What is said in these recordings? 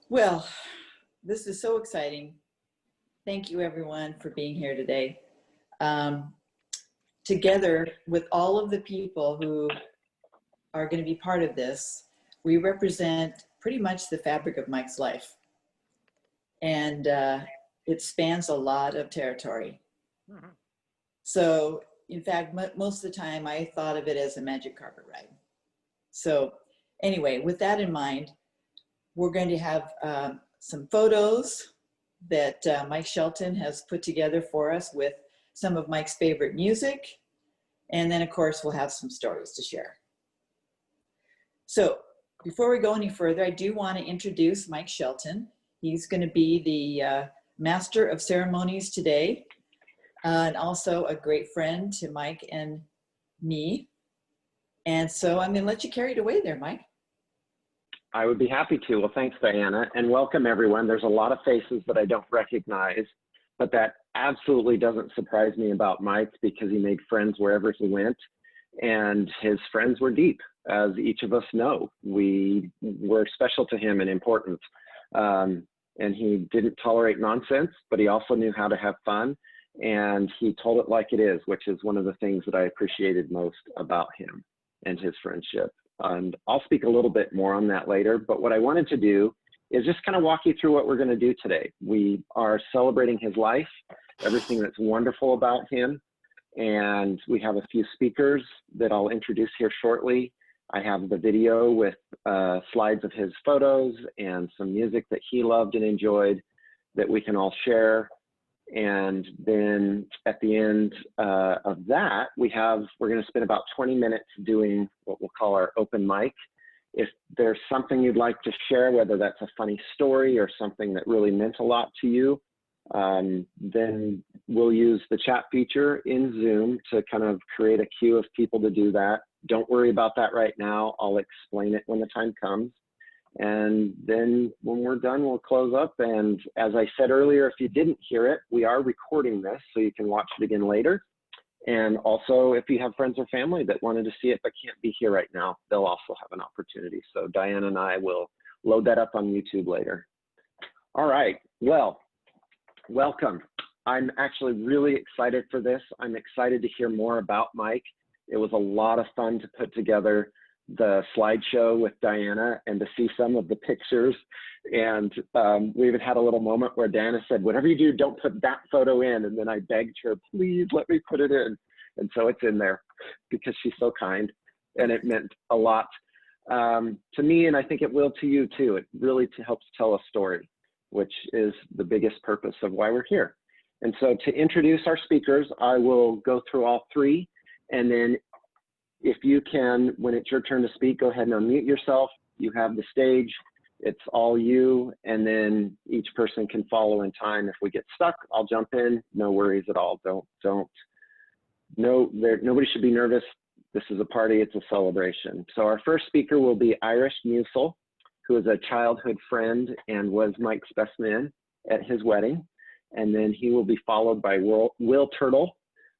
Well, this is so exciting. Thank you everyone for being here today. Um, Together with all of the people who are going to be part of this, we represent pretty much the fabric of Mike's life. And it spans a lot of territory. So in fact, most of the time I thought of it as a magic carpet ride. So anyway, with that in mind, we're going to have some photos that Mike Shelton has put together for us with some of Mike's favorite music. And then of course, we'll have some stories to share. So before we go any further, I do want to introduce Mike Shelton. He's going to be the master of ceremonies today, and also a great friend to Mike and me. And so I'm going to let you carry it away there, Mike. I would be happy to. Well, thanks, Diana, and welcome everyone. There's a lot of faces that I don't recognize, but that absolutely doesn't surprise me about Mike because he made friends wherever he went, and his friends were deep, as each of us know. We were special to him and important, and he didn't tolerate nonsense, but he also knew how to have fun, and he told it like it is, which is one of the things that I appreciated most about him and his friendship. And I'll speak a little bit more on that later, but what I wanted to do is just kind of walk you through what we're going to do today. We are celebrating his life, everything that's wonderful about him, and we have a few speakers that I'll introduce here shortly. I have the video with slides of his photos and some music that he loved and enjoyed that we can all share. And then at the end of that, we're going to spend about 20 minutes doing what we'll call our open mic. If there's something you'd like to share, whether that's a funny story or something that really meant a lot to you, then we'll use the chat feature in Zoom to kind of create a queue of people to do that. Don't worry about that right now. I'll explain it when the time comes. And then when we're done, we'll close up. And as I said earlier, if you didn't hear it, we are recording this so you can watch it again later. And also, if you have friends or family that wanted to see it but can't be here right now, they'll also have an opportunity. So Diana and I will load that up on YouTube later. All right, well, welcome. I'm actually really excited for this. I'm excited to hear more about Mike. It was a lot of fun to put together the slideshow with Diana and to see some of the pictures. And we even had a little moment where Diana said, whatever you do, don't put that photo in. And then I begged her, please let me put it in. And so it's in there because she's so kind, and it meant a lot to me, and I think it will to you too. It really helps tell a story, which is the biggest purpose of why we're here. And so to introduce our speakers, I will go through all three, and then if you can, when it's your turn to speak, go ahead and unmute yourself. You have the stage, it's all you, and then each person can follow in time. If we get stuck, I'll jump in, no worries at all. Nobody should be nervous. This is a party, it's a celebration. So our first speaker will be Irish Musil, who is a childhood friend and was Mike's best man at his wedding. And then he will be followed by Will Turtle,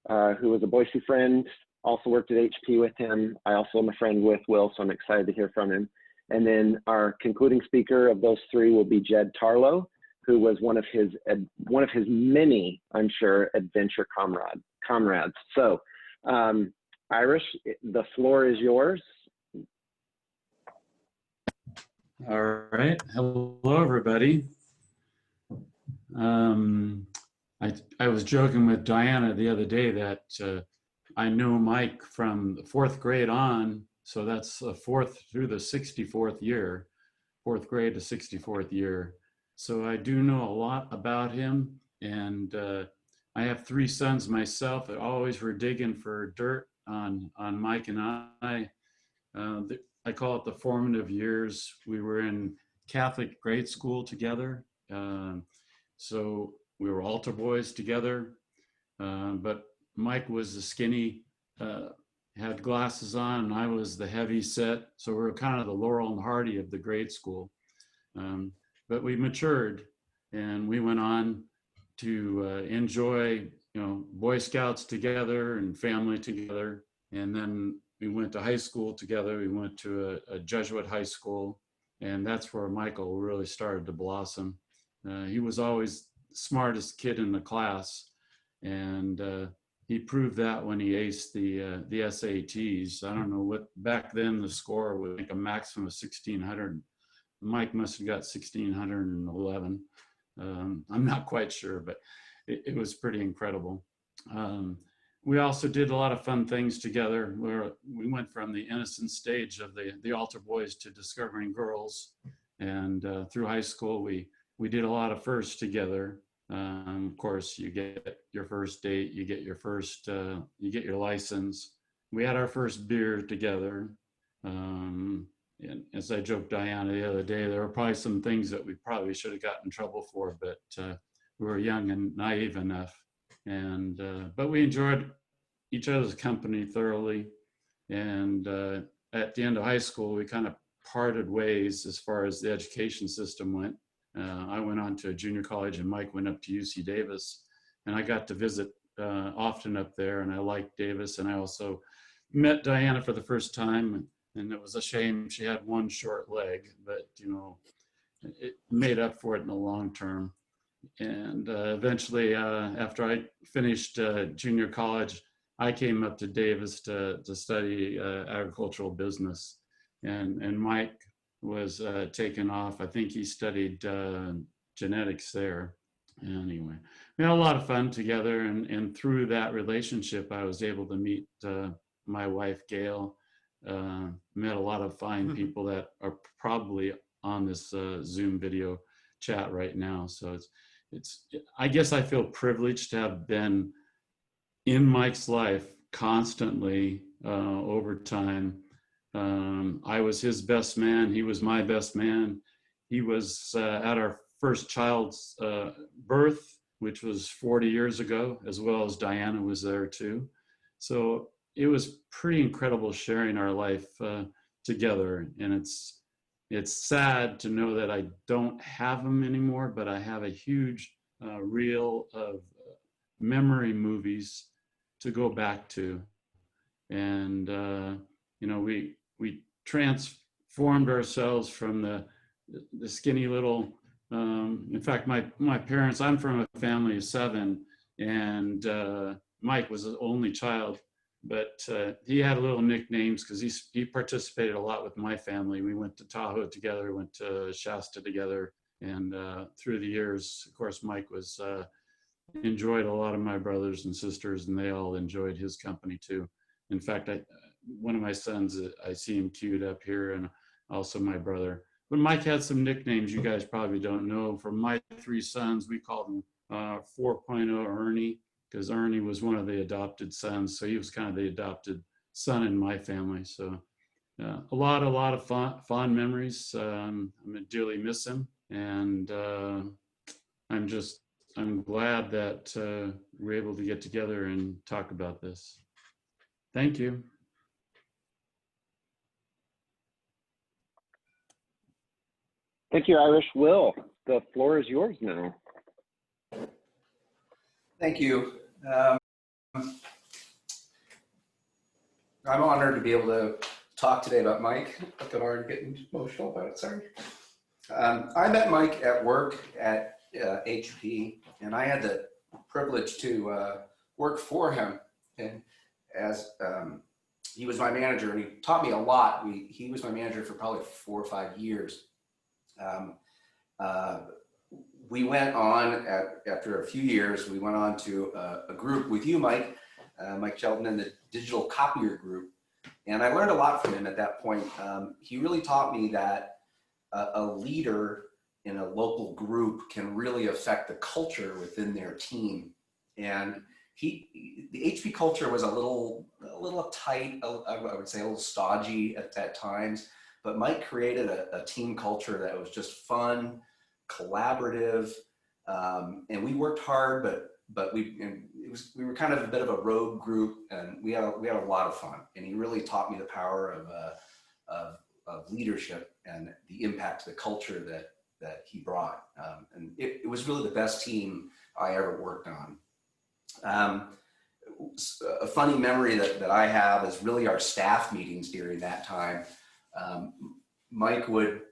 who was a Boise friend, also worked at HP with him. I also am a friend with Will, so I'm excited to hear from him. And then our concluding speaker of those three will be Jed Tarlow, who was one of his many, I'm sure, adventure comrades. So Irish, the floor is yours. All right. Hello, everybody. I was joking with Diana the other day that I knew Mike from the 4th grade on, so that's the 4th through the 64th year, 4th grade to 64th year. So I do know a lot about him, and I have 3 sons myself that always were digging for dirt on Mike and I. I call it the formative years. We were in Catholic grade school together, so we were altar boys together, but Mike was the skinny, had glasses on, and I was the heavy set. So we were kind of the Laurel and Hardy of the grade school. But we matured, and we went on to enjoy, Boy Scouts together and family together. And then we went to high school together. We went to a Jesuit high school, And that's where Michael really started to blossom. He was always the smartest kid in the class, and he proved that when he aced the SATs. I don't know what, back then the score was like a maximum of 1,600. Mike must have got 1,611. I'm not quite sure, but it was pretty incredible. We also did a lot of fun things together, where we went from the innocent stage of the altar boys to discovering girls. And through high school, we did a lot of firsts together. Of course, you get your first date, you get you get your license. We had our first beer together. And as I joked Diana the other day, there were probably some things that we probably should have gotten in trouble for, but we were young and naive enough. And but we enjoyed each other's company thoroughly. And at the end of high school, we kind of parted ways as far as the education system went. I went on to a junior college, and Mike went up to UC Davis, and I got to visit often up there, and I liked Davis. And I also met Diana for the first time, and it was a shame she had one short leg, but you know, it made up for it in the long term. And eventually, after I finished junior college, I came up to Davis to study agricultural business, and Mike was taken off. I think he studied genetics there. Anyway, we had a lot of fun together, and through that relationship, I was able to meet my wife, Gail. Met a lot of fine people that are probably on this Zoom video chat right now. So I guess I feel privileged to have been in Mike's life constantly over time. I was his best man. He was my best man. He was at our first child's birth, which was 40 years ago, as well as Diana was there too. So it was pretty incredible sharing our life together. And it's sad to know that I don't have him anymore, but I have a huge reel of memory movies to go back to. And, you know, we transformed ourselves from the skinny little, in fact, my parents, I'm from a family of 7, and Mike was the only child, but he had little nicknames because he participated a lot with my family. We went to Tahoe together, went to Shasta together, and through the years, of course, Mike was enjoyed a lot of my brothers and sisters, and they all enjoyed his company too. In fact, one of my sons, I see him queued up here, and also my brother. But Mike had some nicknames you guys probably don't know. For my 3 sons, we called him 4.0 Ernie, because Ernie was one of the adopted sons. So he was kind of the adopted son in my family. So a lot of fond memories. I'm gonna dearly miss him. And I'm glad that we're able to get together and talk about this. Thank you. Thank you, Irish. Will, the floor is yours now. Thank you. I'm honored to be able to talk today about Mike. I'm already getting emotional about it, sorry. I met Mike at work at HP, and I had the privilege to work for him. And as he was my manager, and he taught me a lot. He was my manager for probably 4 or 5 years. We went on, after a few years, we went on to a group with you, Mike Shelton, and the digital copier group. And I learned a lot from him at that point. He really taught me that a leader in a local group can really affect the culture within their team. And the HP culture was a little tight, I would say a little stodgy at times, but Mike created a team culture that was just fun, collaborative, and we worked hard, but we were kind of a bit of a rogue group, and we had a lot of fun. And he really taught me the power of leadership and the impact to the culture that he brought. And it was really the best team I ever worked on. A funny memory that I have is really our staff meetings during that time. Mike would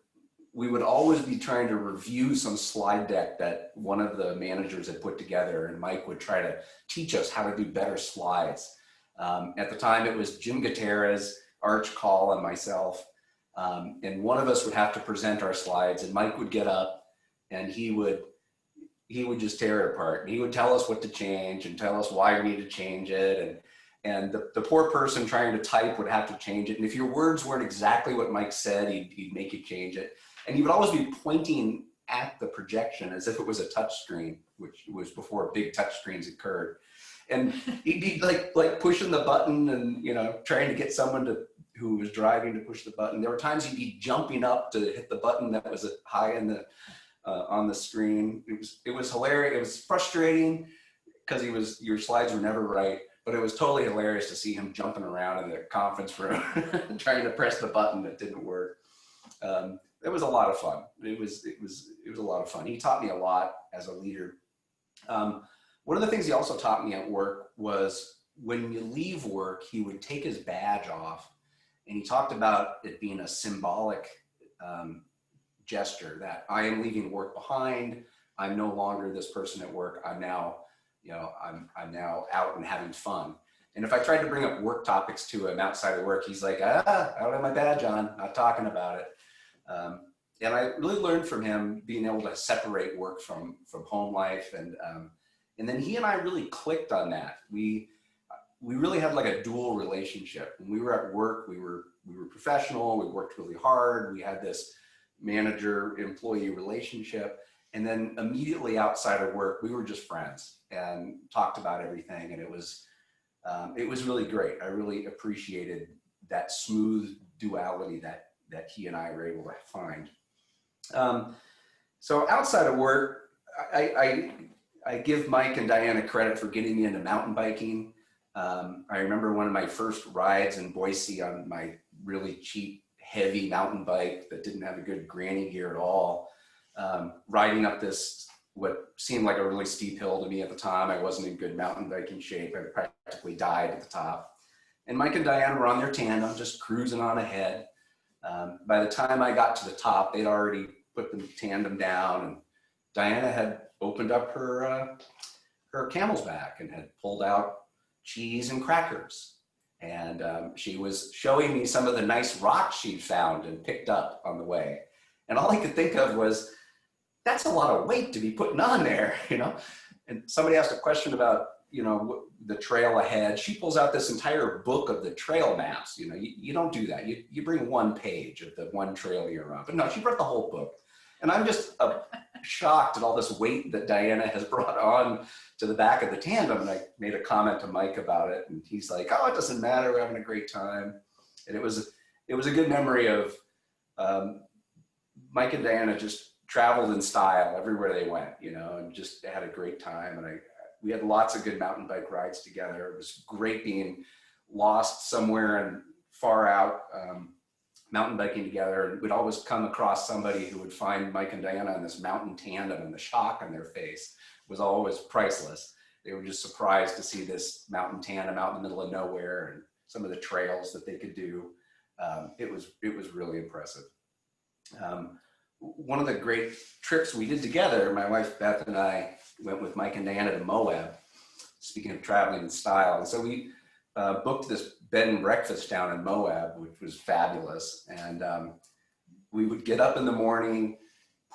we would always be trying to review some slide deck that one of the managers had put together, and Mike would try to teach us how to do better slides. At the time, it was Jim Gutierrez, Arch Call, and myself. And one of us would have to present our slides, and Mike would get up and he would just tear it apart. And he would tell us what to change and tell us why we need to change it. And the poor person trying to type would have to change it. And if your words weren't exactly what Mike said, he'd make you change it. And he would always be pointing at the projection as if it was a touch screen, which was before big touch screens occurred. And he'd be like pushing the button and, you know, trying to get someone who was driving to push the button. There were times he'd be jumping up to hit the button that was high in the on the screen. It was hilarious. It was frustrating because your slides were never right, but it was totally hilarious to see him jumping around in the conference room trying to press the button that didn't work. It was a lot of fun. It was a lot of fun. He taught me a lot as a leader. One of the things he also taught me at work was when you leave work, he would take his badge off, and he talked about it being a symbolic gesture that I am leaving work behind. I'm no longer this person at work. I'm now, you know, I'm now out and having fun. And if I tried to bring up work topics to him outside of work, he's like, I don't have my badge on, not talking about it. And I really learned from him being able to separate work from home life. And then he and I really clicked on that. We really had like a dual relationship. When we were at work, we were professional, we worked really hard. We had this manager-employee relationship. And then immediately outside of work, we were just friends and talked about everything. And it was really great. I really appreciated that smooth duality that he and I were able to find. So outside of work, I give Mike and Diana credit for getting me into mountain biking. I remember one of my first rides in Boise on my really cheap, heavy mountain bike that didn't have a good granny gear at all, riding up this, what seemed like a really steep hill to me at the time. I wasn't in good mountain biking shape. I practically died at the top. And Mike and Diana were on their tandem, just cruising on ahead. By the time I got to the top, they'd already put the tandem down, and Diana had opened up her camel's back and had pulled out cheese and crackers. And she was showing me some of the nice rocks she'd found and picked up on the way. And all I could think of was, that's a lot of weight to be putting on there, you know? And somebody asked a question about, you know, the trail ahead. She pulls out this entire book of the trail maps. You know, you don't do that. You bring one page of the one trail you're on. But no, she brought the whole book. And I'm just shocked at all this weight that Diana has brought on to the back of the tandem. And I made a comment to Mike about it. And he's like, oh, it doesn't matter. We're having a great time. And it was a good memory of Mike and Diana just traveled in style everywhere they went, you know, and just had a great time. And we had lots of good mountain bike rides together. It was great being lost somewhere and far out, mountain biking together. And we'd always come across somebody who would find Mike and Diana in this mountain tandem, and the shock on their face was always priceless. They were just surprised to see this mountain tandem out in the middle of nowhere and some of the trails that they could do. It was really impressive. One of the great trips we did together, my wife Beth and I went with Mike and Diana to Moab, speaking of traveling in style. And so we booked this bed and breakfast down in Moab, which was fabulous. And we would get up in the morning,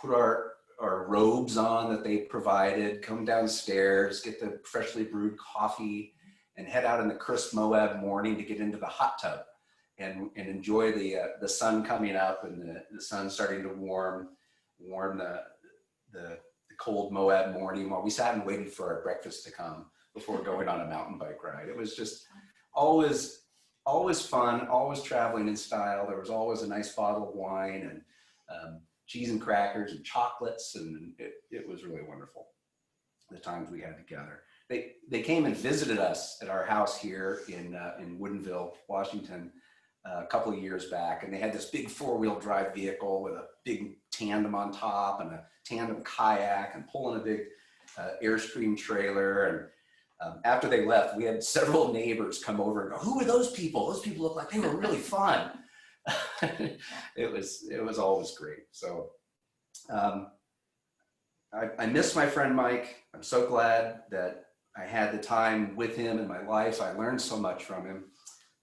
put our robes on that they provided, come downstairs, get the freshly brewed coffee, and head out in the crisp Moab morning to get into the hot tub and enjoy the sun coming up and the sun starting to warm the cold Moab morning while we sat and waited for our breakfast to come before going on a mountain bike ride. It was just always fun, always traveling in style. There was always a nice bottle of wine and cheese and crackers and chocolates, and it was really wonderful, the times we had together. They came and visited us at our house here in Woodinville, Washington, a couple of years back, and they had this big 4-wheel drive vehicle with a big tandem on top and a tandem kayak and pulling a big Airstream trailer. And after they left, we had several neighbors come over and go, who are those people? Those people look like they were really fun. it was always great. So I miss my friend Mike. I'm so glad that I had the time with him in my life. I learned so much from him.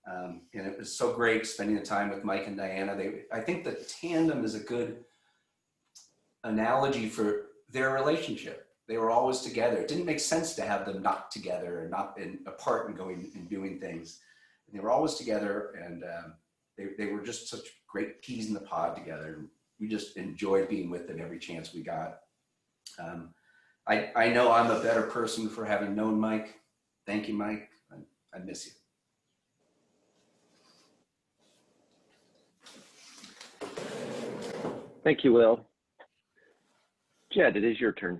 And it was so great spending the time with Mike and Diana. I think the tandem is a good analogy for their relationship. They were always together. It didn't make sense to have them not together or not apart and going and doing things. And they were always together, and they were just such great peas in the pod together. We just enjoyed being with them every chance we got. I know I'm a better person for having known Mike. Thank you, Mike. I miss you. Thank you, Will. Jed, it is your turn.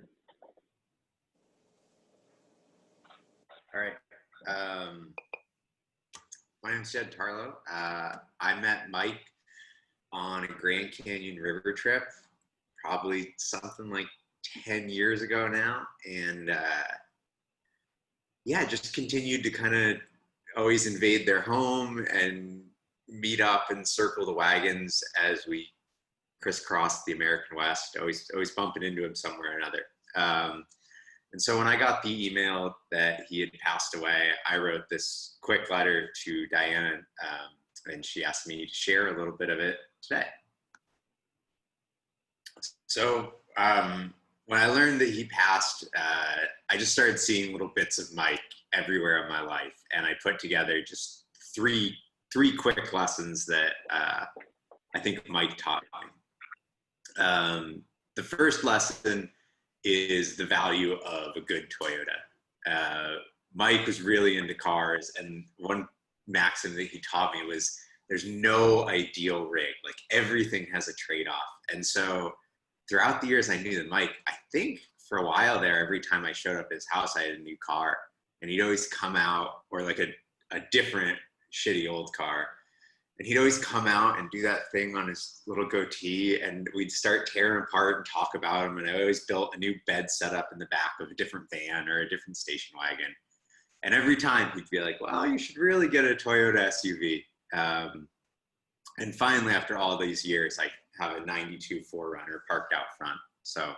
All right. My name's Jed Tarlow. I met Mike on a Grand Canyon river trip, probably something like 10 years ago now. And yeah, just continued to kind of always invade their home and meet up and circle the wagons as we crisscrossed the American West, always bumping into him somewhere or another. And so when I got the email that he had passed away, I wrote this quick letter to Diana, and she asked me to share a little bit of it today. So when I learned that he passed, I just started seeing little bits of Mike everywhere in my life, and I put together just three quick lessons that I think Mike taught me. The first lesson is the value of a good Toyota. Mike was really into cars, and one maxim that he taught me was there's no ideal rig. Like, everything has a trade-off. And so throughout the years, I knew that Mike, I think for a while there, every time I showed up at his house, I had a new car, and he'd always come out, or like a different shitty old car. And he'd always come out and do that thing on his little goatee, and we'd start tearing apart and talk about him. And I always built a new bed setup in the back of a different van or a different station wagon. And every time he'd be like, well, you should really get a Toyota SUV. And finally, after all these years, I have a 92 4Runner parked out front. So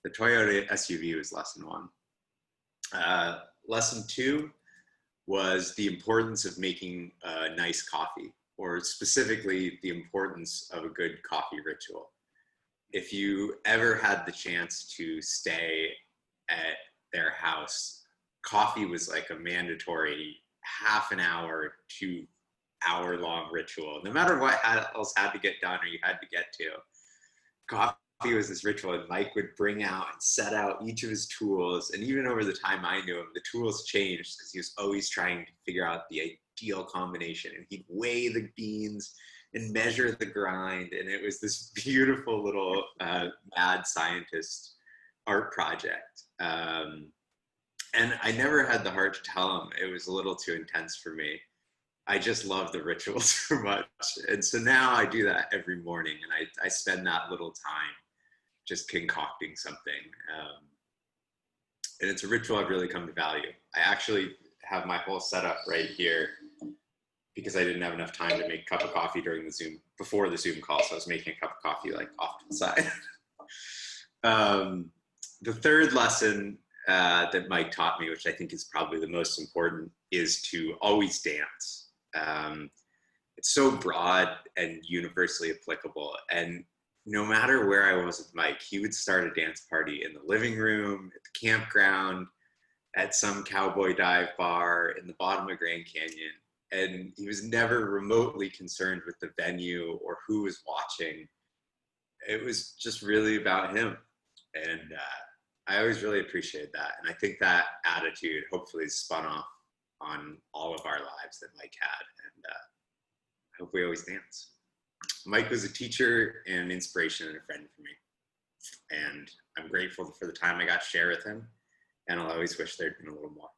the Toyota SUV was lesson one. Lesson two was the importance of making a nice coffee, or specifically the importance of a good coffee ritual. If you ever had the chance to stay at their house, coffee was like a mandatory half an hour to hour-long ritual. No matter what else had to get done or you had to get to, coffee was this ritual, and Mike would bring out and set out each of his tools. And even over the time I knew him, the tools changed because he was always trying to figure out the ideal combination, and he'd weigh the beans and measure the grind. And it was this beautiful little mad scientist art project. And I never had the heart to tell him it was a little too intense for me. I just love the ritual so much. And so now I do that every morning, and I spend that little time just concocting something. And it's a ritual I've really come to value. I actually have my whole setup right here because I didn't have enough time to make a cup of coffee before the Zoom call. So I was making a cup of coffee like off to the side. The third lesson that Mike taught me, which I think is probably the most important, is to always dance. It's so broad and universally applicable. And no matter where I was with Mike, he would start a dance party in the living room, at the campground, at some cowboy dive bar in the bottom of Grand Canyon. And he was never remotely concerned with the venue or who was watching. It was just really about him. And I always really appreciate that. And I think that attitude hopefully spun off on all of our lives that Mike had. And I hope we always dance. Mike was a teacher and an inspiration and a friend for me. And I'm grateful for the time I got to share with him. And I'll always wish there'd been a little more.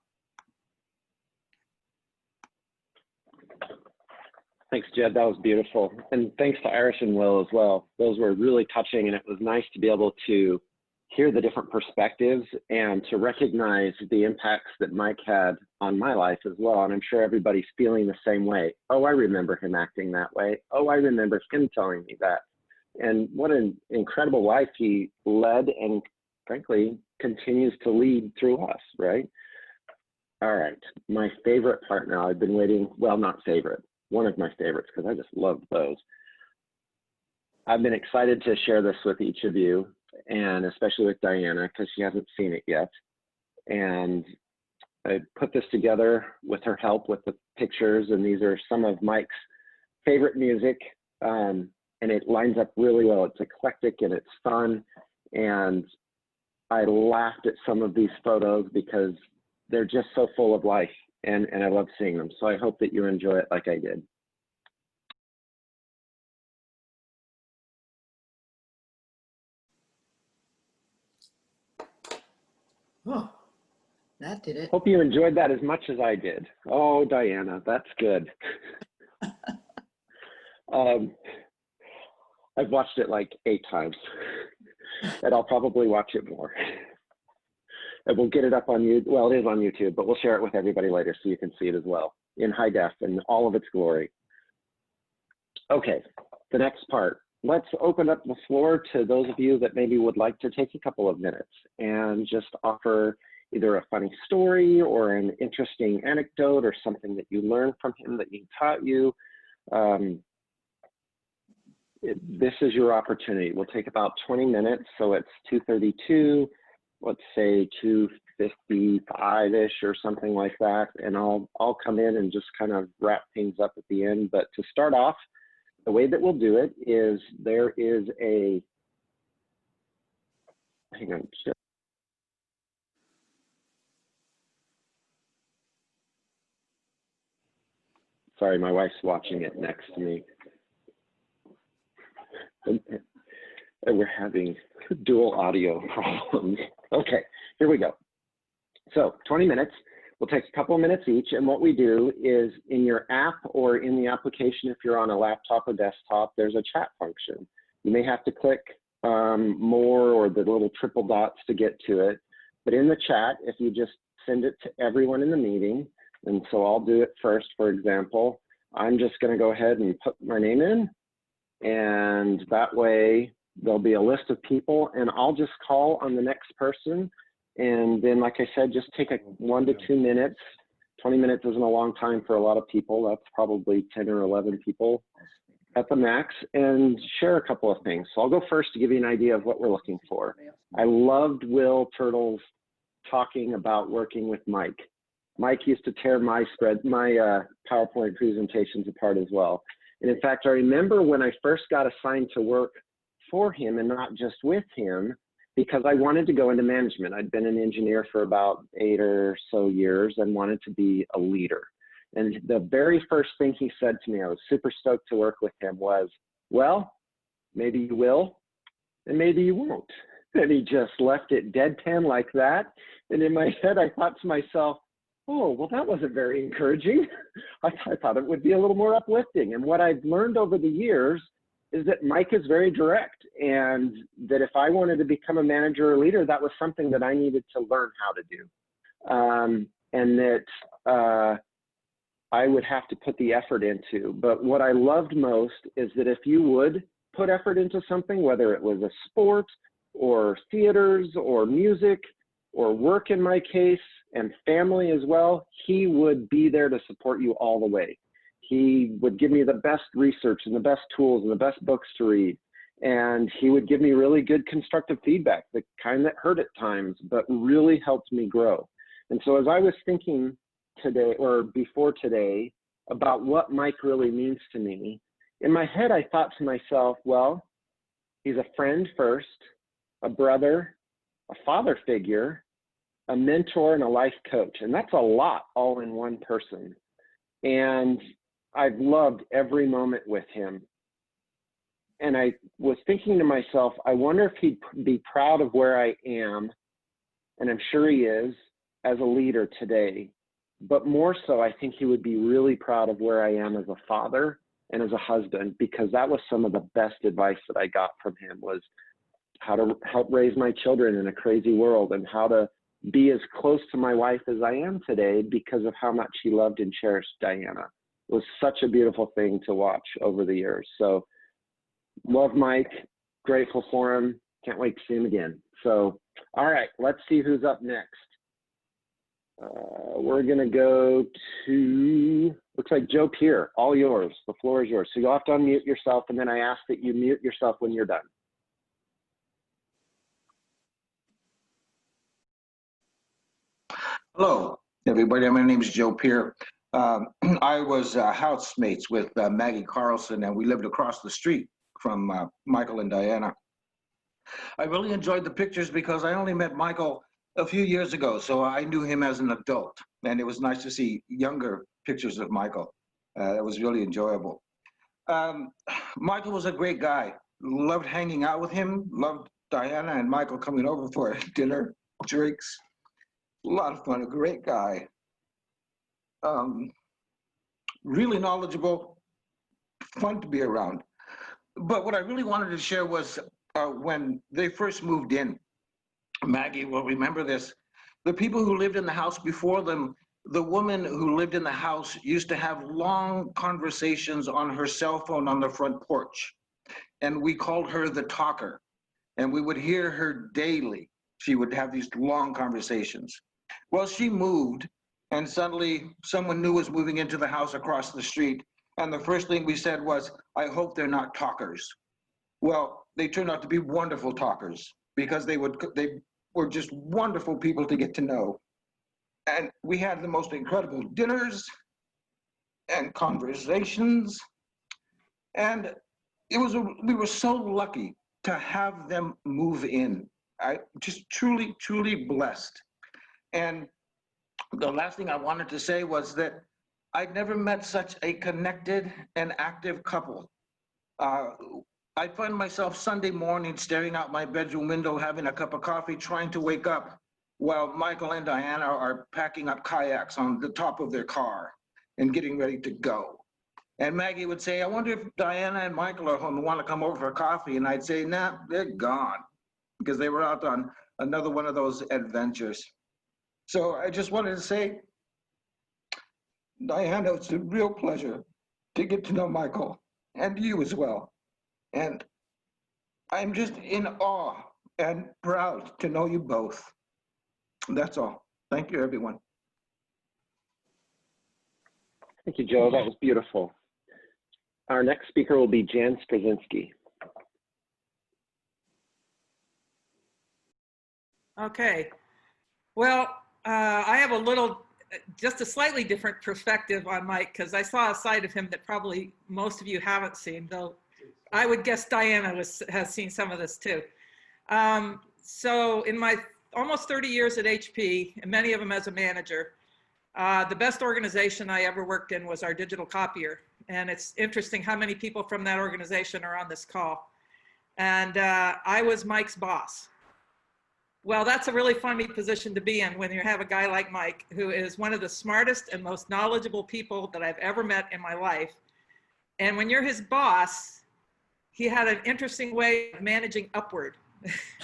Thanks, Jed. That was beautiful. And thanks to Iris and Will as well. Those were really touching, and it was nice to be able to hear the different perspectives and to recognize the impacts that Mike had on my life as well. And I'm sure everybody's feeling the same way. Oh, I remember him acting that way. Oh, I remember him telling me that. And what an incredible life he led and frankly continues to lead through us, right? All right, my favorite part now. I've been waiting, well, not favorite, one of my favorites, because I just love those. I've been excited to share this with each of you, and especially with Diana, because she hasn't seen it yet. And I put this together with her help with the pictures, and these are some of Mike's favorite music, and it lines up really well. It's eclectic and it's fun, and I laughed at some of these photos because they're just so full of life, and I love seeing them. So I hope that you enjoy it like I did. Oh, that did it. Hope you enjoyed that as much as I did. Oh, Diana, that's good. I've watched it like 8 times, and I'll probably watch it more. And we'll get it up on YouTube. Well, it is on YouTube, but we'll share it with everybody later so you can see it as well in high def and all of its glory. Okay, the next part. Let's open up the floor to those of you that maybe would like to take a couple of minutes and just offer either a funny story or an interesting anecdote or something that you learned from him that he taught you. This is your opportunity. We'll take about 20 minutes, so it's 2:32. Let's say 2:55-ish or something like that, and I'll come in and just kind of wrap things up at the end. But to start off, the way that we'll do it is there is a, hang on, sorry, my wife's watching it next to me. And we're having dual audio problems. Okay, here we go. So 20 minutes, we'll take a couple of minutes each. And what we do is in your app or in the application, if you're on a laptop or desktop, there's a chat function. You may have to click more or the little triple dots to get to it. But in the chat, if you just send it to everyone in the meeting, and so I'll do it first, for example, I'm just gonna go ahead and put my name in, and that way there'll be a list of people, and I'll just call on the next person. And then, like I said, just take 1 to 2 minutes. 20 minutes isn't a long time for a lot of people. That's probably 10 or 11 people at the max, and share a couple of things. So I'll go first to give you an idea of what we're looking for. I loved Will Turtle's talking about working with Mike. Mike used to tear my PowerPoint presentations apart as well. And in fact, I remember when I first got assigned to work for him and not just with him, because I wanted to go into management. I'd been an engineer for about 8 or so years and wanted to be a leader. And the very first thing he said to me, I was super stoked to work with him, was, well, maybe you will, and maybe you won't. And he just left it deadpan like that. And in my head, I thought to myself, oh, well, that wasn't very encouraging. I thought it would be a little more uplifting. And what I've learned over the years is that Mike is very direct, and that if I wanted to become a manager or leader, that was something that I needed to learn how to do. And that I would have to put the effort into. But what I loved most is that if you would put effort into something, whether it was a sport or theaters or music or work in my case, and family as well, he would be there to support you all the way. He would give me the best research and the best tools and the best books to read. And he would give me really good constructive feedback, the kind that hurt at times, but really helped me grow. And so as I was thinking today, or before today, about what Mike really means to me, in my head, I thought to myself, well, he's a friend first, a brother, a father figure, a mentor, and a life coach. And that's a lot all in one person. And I've loved every moment with him. And I was thinking to myself, I wonder if he'd be proud of where I am, and I'm sure he is, as a leader today. But more so, I think he would be really proud of where I am as a father and as a husband, because that was some of the best advice that I got from him, was how to help raise my children in a crazy world, and how to be as close to my wife as I am today because of how much he loved and cherished Diana. It was such a beautiful thing to watch over the years. So love Mike, grateful for him. Can't wait to see him again. So, all right, let's see who's up next. We're gonna go to, looks like Joe Peer, all yours. The floor is yours. So you'll have to unmute yourself, and then I ask that you mute yourself when you're done. Hello, everybody. My name is Joe Peer. I was housemates with Maggie Carlson, and we lived across the street from Michael and Diana. I really enjoyed the pictures because I only met Michael a few years ago, so I knew him as an adult, and it was nice to see younger pictures of Michael. It was really enjoyable. Michael was a great guy. Loved hanging out with him, loved Diana and Michael coming over for dinner, drinks. A lot of fun, a great guy. Really knowledgeable, fun to be around. But what I really wanted to share was when they first moved in, Maggie will remember this, the people who lived in the house before them, the woman who lived in the house used to have long conversations on her cell phone on the front porch. And we called her the talker. And we would hear her daily. She would have these long conversations. Well, she moved, and suddenly someone new was moving into the house across the street. And the first thing we said was, I hope they're not talkers. Well, they turned out to be wonderful talkers because they were just wonderful people to get to know. And we had the most incredible dinners and conversations. And we were so lucky to have them move in. I just truly, truly blessed. And the last thing I wanted to say was that I'd never met such a connected and active couple. I find myself Sunday morning staring out my bedroom window, having a cup of coffee, trying to wake up while Michael and Diana are packing up kayaks on the top of their car and getting ready to go. And Maggie would say, I wonder if Diana and Michael are home and want to come over for coffee. And I'd say, nah, they're gone, because they were out on another one of those adventures. So I just wanted to say, Diana, it's a real pleasure to get to know Michael, and you as well. And I'm just in awe and proud to know you both. That's all. Thank you, everyone. Thank you, Joe. That was beautiful. Our next speaker will be Jan Straczynski. Okay. Well, I have just a slightly different perspective on Mike, because I saw a side of him that probably most of you haven't seen, though I would guess Diana has seen some of this too. So in my almost 30 years at HP, and many of them as a manager, the best organization I ever worked in was our digital copier. And it's interesting how many people from that organization are on this call. And I was Mike's boss. Well, that's a really funny position to be in when you have a guy like Mike, who is one of the smartest and most knowledgeable people that I've ever met in my life. And when you're his boss, he had an interesting way of managing upward,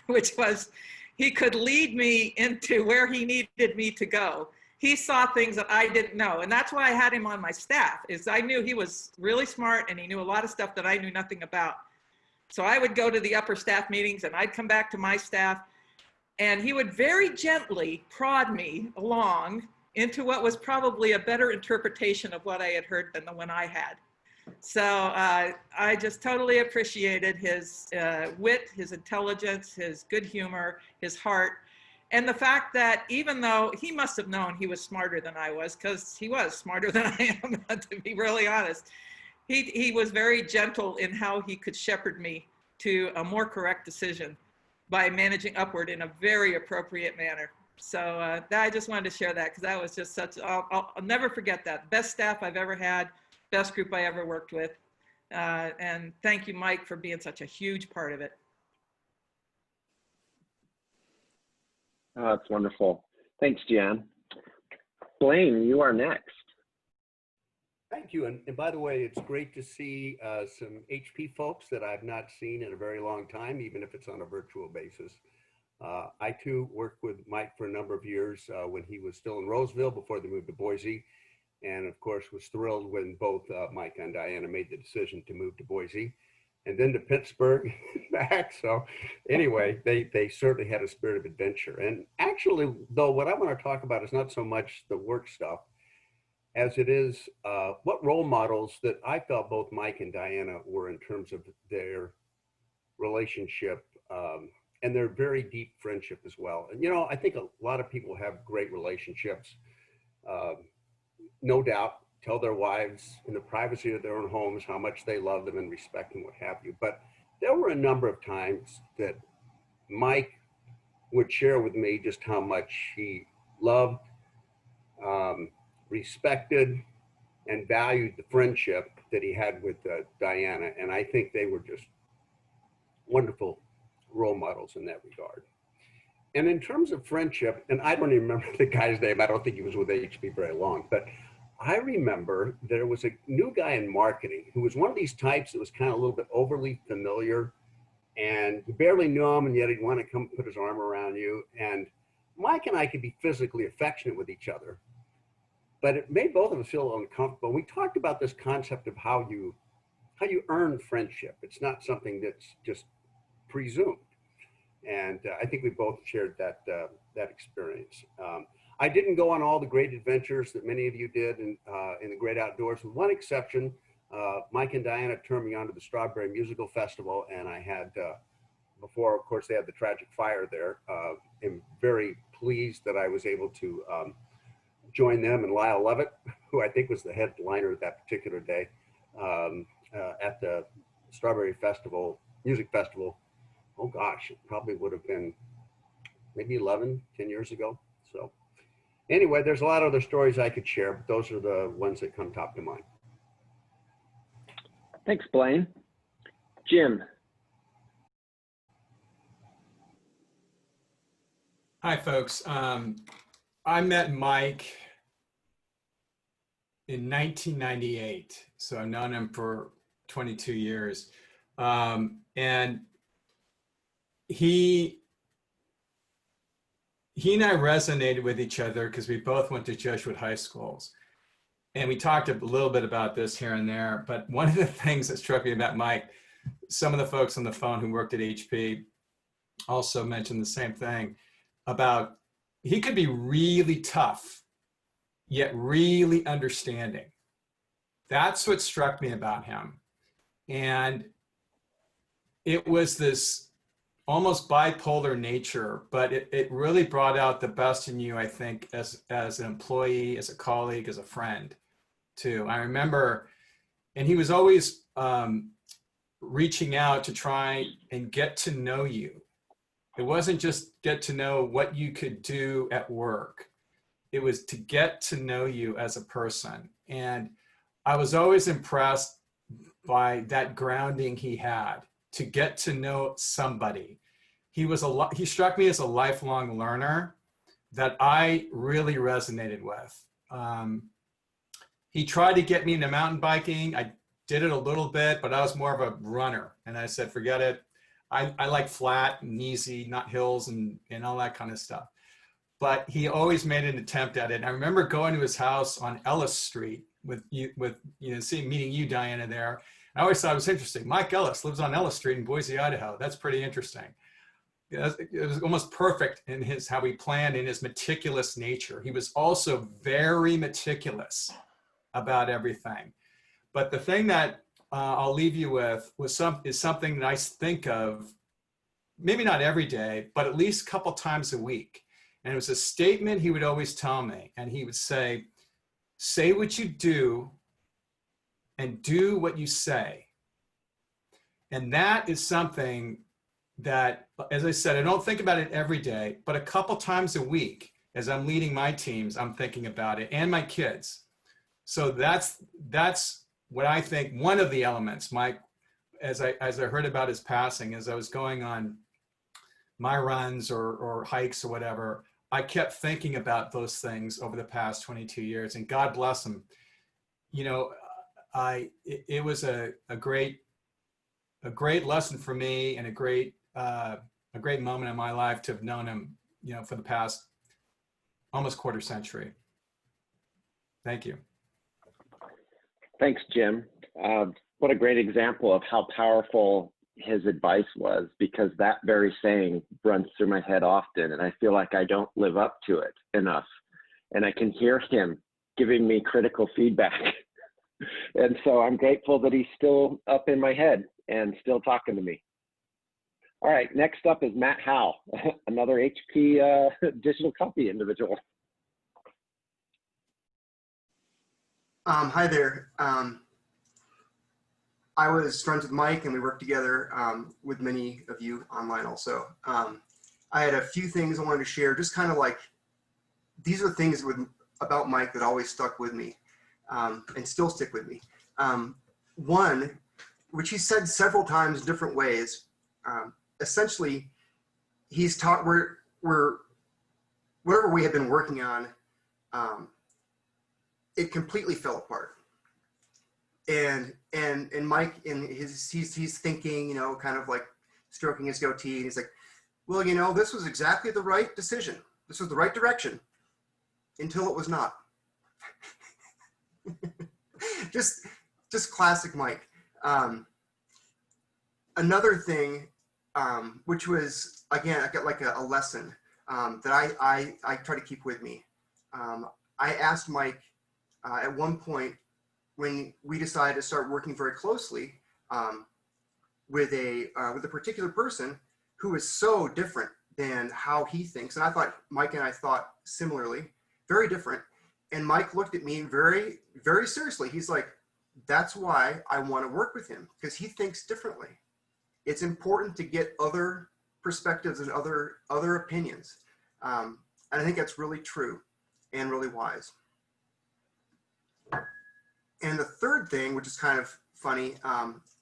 which was he could lead me into where he needed me to go. He saw things that I didn't know. And that's why I had him on my staff, is I knew he was really smart and he knew a lot of stuff that I knew nothing about. So I would go to the upper staff meetings and I'd come back to my staff, and he would very gently prod me along into what was probably a better interpretation of what I had heard than the one I had. So I just totally appreciated his wit, his intelligence, his good humor, his heart, and the fact that even though he must have known he was smarter than I was, because he was smarter than I am, to be really honest, he was very gentle in how he could shepherd me to a more correct decision by managing upward in a very appropriate manner. So I just wanted to share that, because that was just such, I'll never forget that. Best staff I've ever had, best group I ever worked with. And thank you, Mike, for being such a huge part of it. Oh, that's wonderful. Thanks, Jan. Blaine, you are next. Thank you. And by the way, it's great to see some HP folks that I've not seen in a very long time, even if it's on a virtual basis. I too worked with Mike for a number of years when he was still in Roseville before they moved to Boise. And of course, was thrilled when both Mike and Diana made the decision to move to Boise and then to Pittsburgh back. So anyway, they certainly had a spirit of adventure. And actually, though, what I want to talk about is not so much the work stuff as it is what role models that I felt both Mike and Diana were in terms of their relationship and their very deep friendship as well. And, you know, I think a lot of people have great relationships, no doubt, tell their wives in the privacy of their own homes how much they love them and respect them, what have you. But there were a number of times that Mike would share with me just how much he loved, respected, and valued the friendship that he had with Diana. And I think they were just wonderful role models in that regard. And in terms of friendship, and I don't even remember the guy's name, I don't think he was with HP very long, but I remember there was a new guy in marketing who was one of these types that was kind of a little bit overly familiar, and you barely knew him, and yet he'd want to come put his arm around you. And Mike and I could be physically affectionate with each other, but it made both of us feel uncomfortable. We talked about this concept of how you earn friendship. It's not something that's just presumed. And I think we both shared that experience. I didn't go on all the great adventures that many of you did in the great outdoors, with one exception. Mike and Diana turned me on to the Strawberry Musical Festival, and I had, before, of course, they had the tragic fire there. I'm very pleased that I was able to join them and Lyle Lovett, who I think was the headliner that particular day at the Strawberry Festival, Music Festival. Oh gosh, it probably would have been maybe 10 years ago. So anyway, there's a lot of other stories I could share, but those are the ones that come top to mind. Thanks, Blaine. Jim. Hi, folks. I met Mike in 1998, so I've known him for 22 years. And he and I resonated with each other because we both went to Jesuit high schools. And we talked a little bit about this here and there, but one of the things that struck me about Mike, some of the folks on the phone who worked at HP also mentioned the same thing about he could be really tough, yet really understanding. That's what struck me about him. And it was this almost bipolar nature, but it really brought out the best in you, I think, as an employee, as a colleague, as a friend too. I remember, and he was always reaching out to try and get to know you. It wasn't just get to know what you could do at work. It was to get to know you as a person. And I was always impressed by that grounding he had to get to know somebody. He struck me as a lifelong learner that I really resonated with. He tried to get me into mountain biking. I did it a little bit, but I was more of a runner. And I said, forget it. I like flat and easy, not hills and all that kind of stuff. But he always made an attempt at it. And I remember going to his house on Ellis Street meeting you, Diana, there. I always thought it was interesting. Mike Ellis lives on Ellis Street in Boise, Idaho. That's pretty interesting. It was almost perfect in how he planned, in his meticulous nature. He was also very meticulous about everything. But the thing that I'll leave you with is something that I think of, maybe not every day, but at least a couple times a week. And it was a statement he would always tell me. And he would say what you do and do what you say. And that is something that, as I said, I don't think about it every day, but a couple times a week, as I'm leading my teams, I'm thinking about it, and my kids. So that's what I think one of the elements, Mike, as I heard about his passing, as I was going on my runs or hikes or whatever, I kept thinking about those things over the past 22 years, and God bless him. You know, it was a great lesson for me, and a great moment in my life to have known him, for the past almost quarter century. Thank you. Thanks, Jim. What a great example of how powerful his advice was, because that very saying runs through my head often, and I feel like I don't live up to it enough. And I can hear him giving me critical feedback. And so I'm grateful that he's still up in my head and still talking to me. All right, next up is Matt Howe, another HP digital copy individual. Hi there. I was friends with Mike, and we worked together with many of you online also. I had a few things I wanted to share, just kind of like, these are things about Mike that always stuck with me and still stick with me. One, which he said several times in different ways, essentially, he's taught whatever we had been working on, it completely fell apart. And Mike, he's thinking, kind of like stroking his goatee, and he's like, well, this was exactly the right decision. This was the right direction until it was not. just classic Mike. Another thing, which was, again, I got like a lesson that I try to keep with me. I asked Mike at one point, when we decided to start working very closely with a particular person who is so different than how he thinks, and I thought Mike and I thought similarly, very different. And Mike looked at me very, very seriously. He's like, "That's why I want to work with him, because he thinks differently. It's important to get other perspectives and other opinions." And I think that's really true and really wise. And the third thing, which is kind of funny,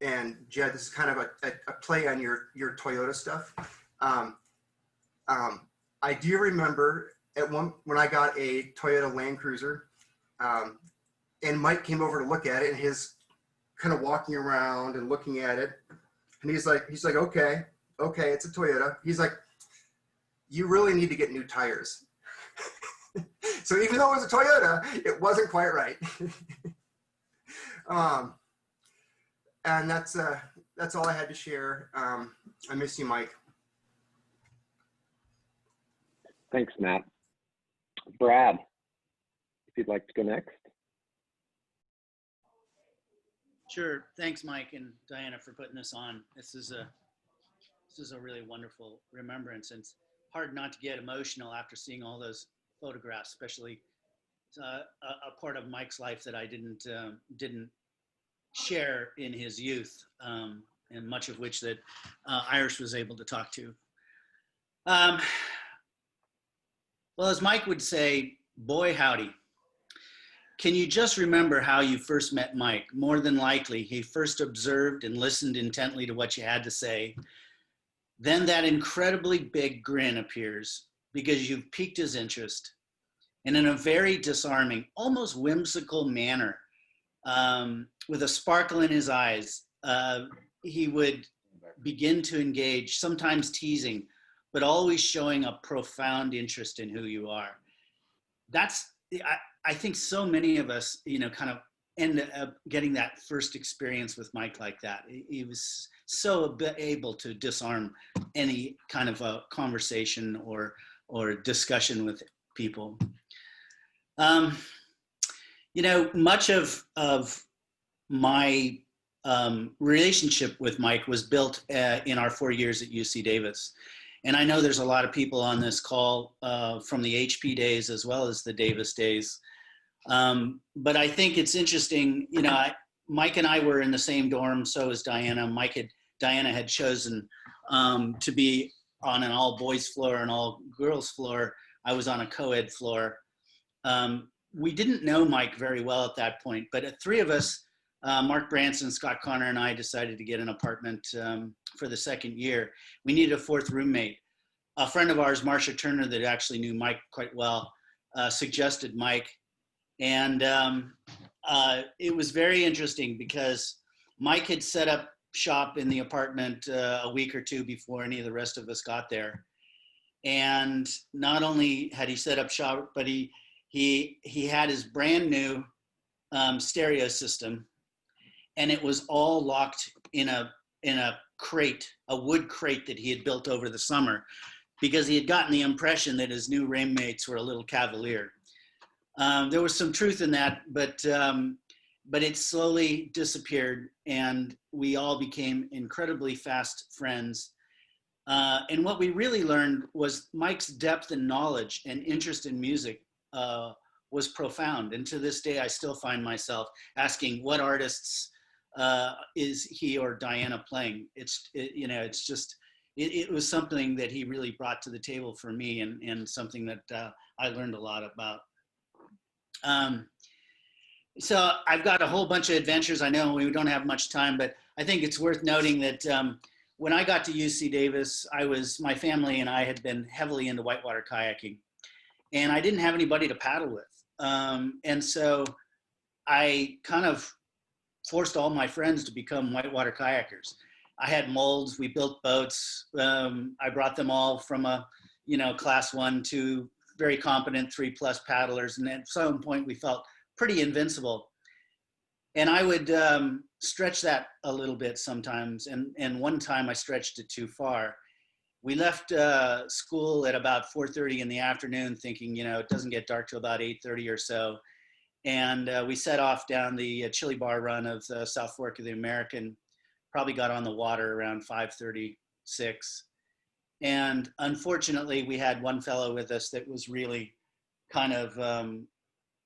and Jed, this is kind of a play on your Toyota stuff. I do remember when I got a Toyota Land Cruiser, and Mike came over to look at it, and his kind of walking around and looking at it, and he's like, okay, it's a Toyota. He's like, you really need to get new tires. So even though it was a Toyota, it wasn't quite right. And that's all I had to share. I miss you, Mike. Thanks, Matt. Brad, if you'd like to go next. Sure. Thanks, Mike and Diana, for putting this on. This is a really wonderful remembrance, and it's hard not to get emotional after seeing all those photographs, especially a part of Mike's life that I didn't share in his youth, and much of which that Irish was able to talk to. Well, as Mike would say, boy howdy. Can you just remember how you first met Mike? More than likely, he first observed and listened intently to what you had to say. Then that incredibly big grin appears because you've piqued his interest. And in a very disarming, almost whimsical manner, with a sparkle in his eyes, he would begin to engage, sometimes teasing, but always showing a profound interest in who you are. I think so many of us, kind of end up getting that first experience with Mike like that. He was so able to disarm any kind of a conversation or discussion with people. Much of my relationship with Mike was built in our 4 years at UC Davis. And I know there's a lot of people on this call from the HP days as well as the Davis days. But I think it's interesting, Mike and I were in the same dorm, so is Diana. Diana had chosen to be on an all boys floor and all girls floor. I was on a co-ed floor. We didn't know Mike very well at that point, but three of us, Mark Branson, Scott Connor, and I decided to get an apartment for the second year. We needed a fourth roommate. A friend of ours, Marcia Turner, that actually knew Mike quite well, suggested Mike. And it was very interesting because Mike had set up shop in the apartment a week or two before any of the rest of us got there. And not only had he set up shop, but he had his brand new stereo system, and it was all locked in a crate, a wood crate that he had built over the summer, because he had gotten the impression that his new roommates were a little cavalier. There was some truth in that, but it slowly disappeared, and we all became incredibly fast friends. And what we really learned was Mike's depth and knowledge and interest in music was profound. And to this day, I still find myself asking, what artists is he or Diana playing? It was something that he really brought to the table for me, and something that I learned a lot about. So I've got a whole bunch of adventures. I know we don't have much time, but I think it's worth noting that when I got to UC Davis, my family and I had been heavily into whitewater kayaking, and I didn't have anybody to paddle with. And so I kind of forced all my friends to become whitewater kayakers. I had molds, we built boats. I brought them all from a, class 1 to very competent 3+ paddlers. And at some point we felt pretty invincible. And I would stretch that a little bit sometimes. And one time I stretched it too far. We left school at about 4:30 in the afternoon, thinking, it doesn't get dark till about 8:30 or so. And we set off down the Chili Bar run of the South Fork of the American, probably got on the water around 5:36. And unfortunately, we had one fellow with us that was really kind of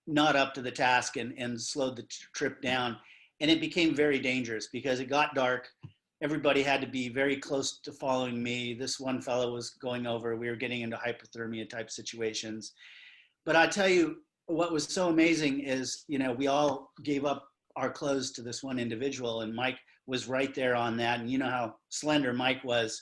not up to the task and slowed the trip down. And it became very dangerous because it got dark. Everybody had to be very close to following me. This one fellow was going over. We were getting into hypothermia type situations. But I tell you, what was so amazing is, we all gave up our clothes to this one individual, and Mike was right there on that. And you know how slender Mike was.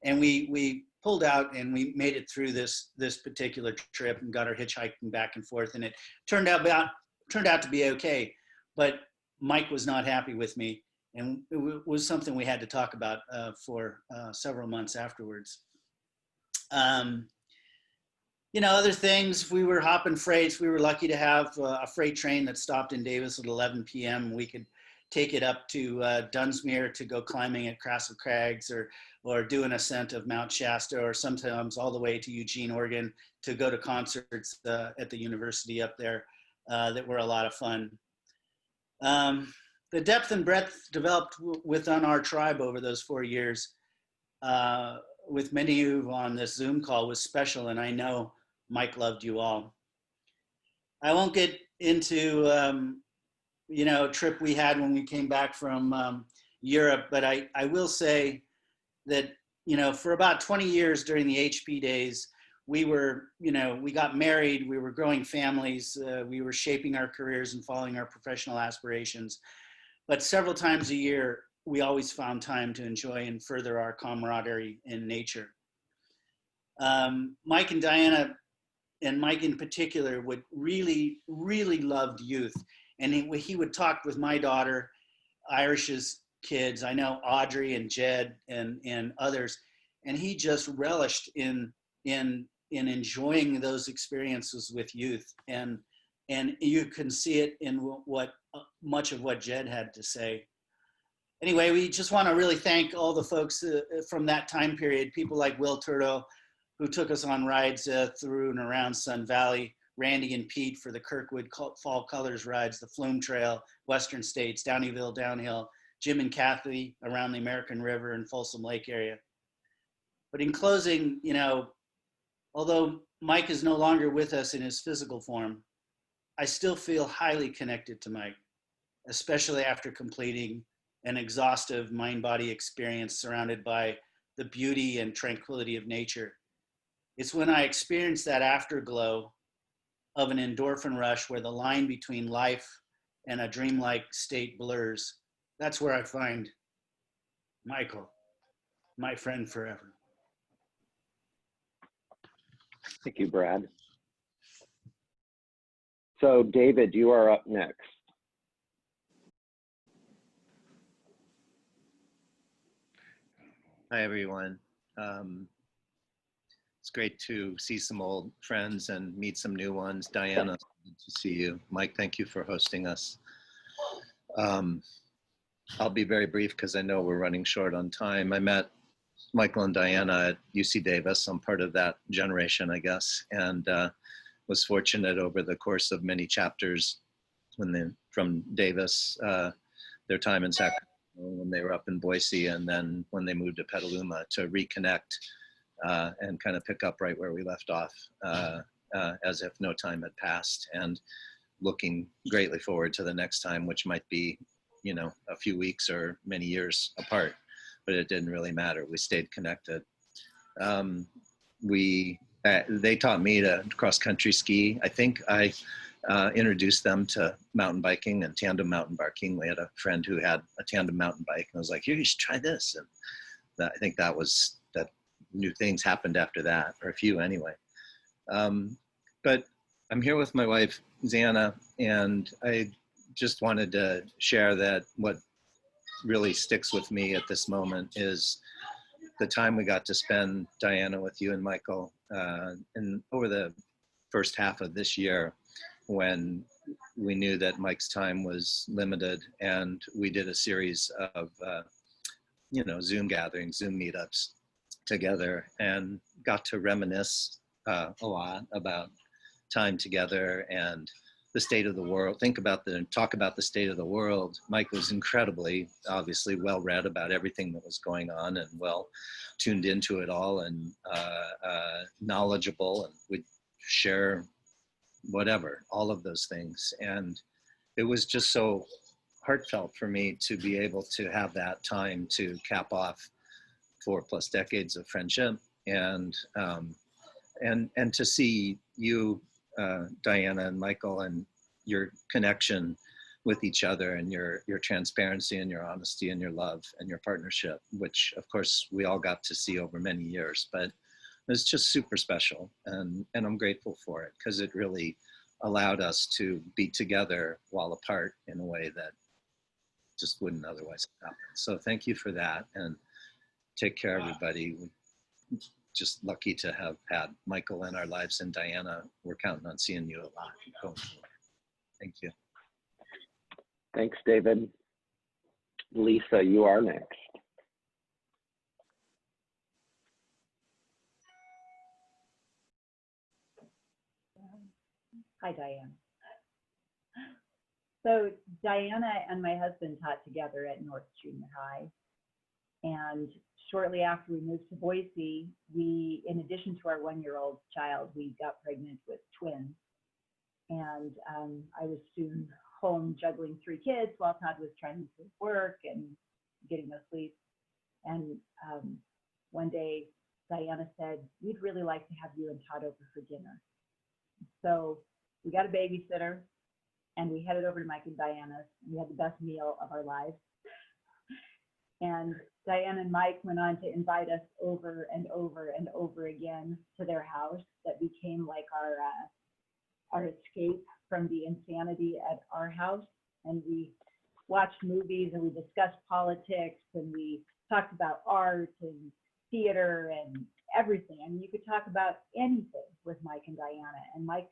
And we pulled out and we made it through this particular trip and got our hitchhiking back and forth. And it turned out to be okay. But Mike was not happy with me. And it was something we had to talk about for several months afterwards. Other things, we were hopping freights. We were lucky to have a freight train that stopped in Davis at 11 p.m. We could take it up to Dunsmuir to go climbing at Castle Crags, or do an ascent of Mount Shasta, or sometimes all the way to Eugene, Oregon, to go to concerts at the university up there that were a lot of fun. The depth and breadth developed within our tribe over those 4 years with many of you on this Zoom call was special, and I know Mike loved you all. I won't get into a trip we had when we came back from Europe, but I will say that for about 20 years during the HP days, we got married, we were growing families, we were shaping our careers and following our professional aspirations. But several times a year, we always found time to enjoy and further our camaraderie in nature. Mike and Diana, and Mike in particular, would really, really loved youth. And he would talk with my daughter, Irish's kids, I know Audrey and Jed and others, and he just relished in enjoying those experiences with youth. And you can see it in much of what Jed had to say. Anyway, we just want to really thank all the folks from that time period, people like Will Turtle, who took us on rides through and around Sun Valley, Randy and Pete for the Kirkwood Fall Colors rides, the Flume Trail, Western States, Downeyville Downhill, Jim and Kathy around the American River and Folsom Lake area. But in closing, although Mike is no longer with us in his physical form, I still feel highly connected to Mike, especially after completing an exhaustive mind-body experience surrounded by the beauty and tranquility of nature. It's when I experience that afterglow of an endorphin rush where the line between life and a dreamlike state blurs. That's where I find Michael, my friend forever. Thank you, Brad. So David, you are up next. Hi, everyone. It's great to see some old friends and meet some new ones. Diana, good to see you. Mike, thank you for hosting us. I'll be very brief because I know we're running short on time. I met Michael and Diana at UC Davis. I'm part of that generation, I guess, and was fortunate over the course of many chapters from Davis, their time in Sacramento when they were up in Boise, and then when they moved to Petaluma, to reconnect and kind of pick up right where we left off, as if no time had passed, and looking greatly forward to the next time, which might be, you know, a few weeks or many years apart, but it didn't really matter. We stayed connected. They taught me to cross country ski. I think I introduced them to mountain biking and tandem mountain biking. We had a friend who had a tandem mountain bike, and I was like, "Here, you should try this." And I think that new things happened after that, or a few anyway. But I'm here with my wife, Xana, and I just wanted to share that what really sticks with me at this moment is the time we got to spend, Diana, with you and Michael, and over the first half of this year, when we knew that Mike's time was limited, and we did a series of, Zoom gatherings, Zoom meetups together, and got to reminisce a lot about time together and the state of the world. Talk about the state of the world. Mike was incredibly, obviously, well read about everything that was going on and well tuned into it all, and knowledgeable, and would share whatever, all of those things. And it was just so heartfelt for me to be able to have that time to cap off 4+ decades of friendship, and to see you, Diana and Michael, and your connection with each other, and your transparency and your honesty and your love and your partnership, which of course we all got to see over many years, but it's just super special, and I'm grateful for it, because it really allowed us to be together while apart in a way that just wouldn't otherwise happen. So thank you for that, and take care, everybody. We're just lucky to have had Michael in our lives, and Diana, we're counting on seeing you a lot going forward. Thank you. Thanks, David. Lisa, you are next. Hi, Diane. So Diana and my husband taught together at North Junior High. And shortly after we moved to Boise, we, in addition to our 1-year-old child, we got pregnant with twins. And I was soon home juggling 3 kids while Todd was trying to work and getting no sleep. And one day, Diana said, "We'd really like to have you and Todd over for dinner." So we got a babysitter, and we headed over to Mike and Diana's. We had the best meal of our lives. And Diana and Mike went on to invite us over and over and over again to their house. That became like our escape from the insanity at our house. And we watched movies, and we discussed politics, and we talked about art and theater and everything. I mean, you could talk about anything with Mike and Diana, and Mike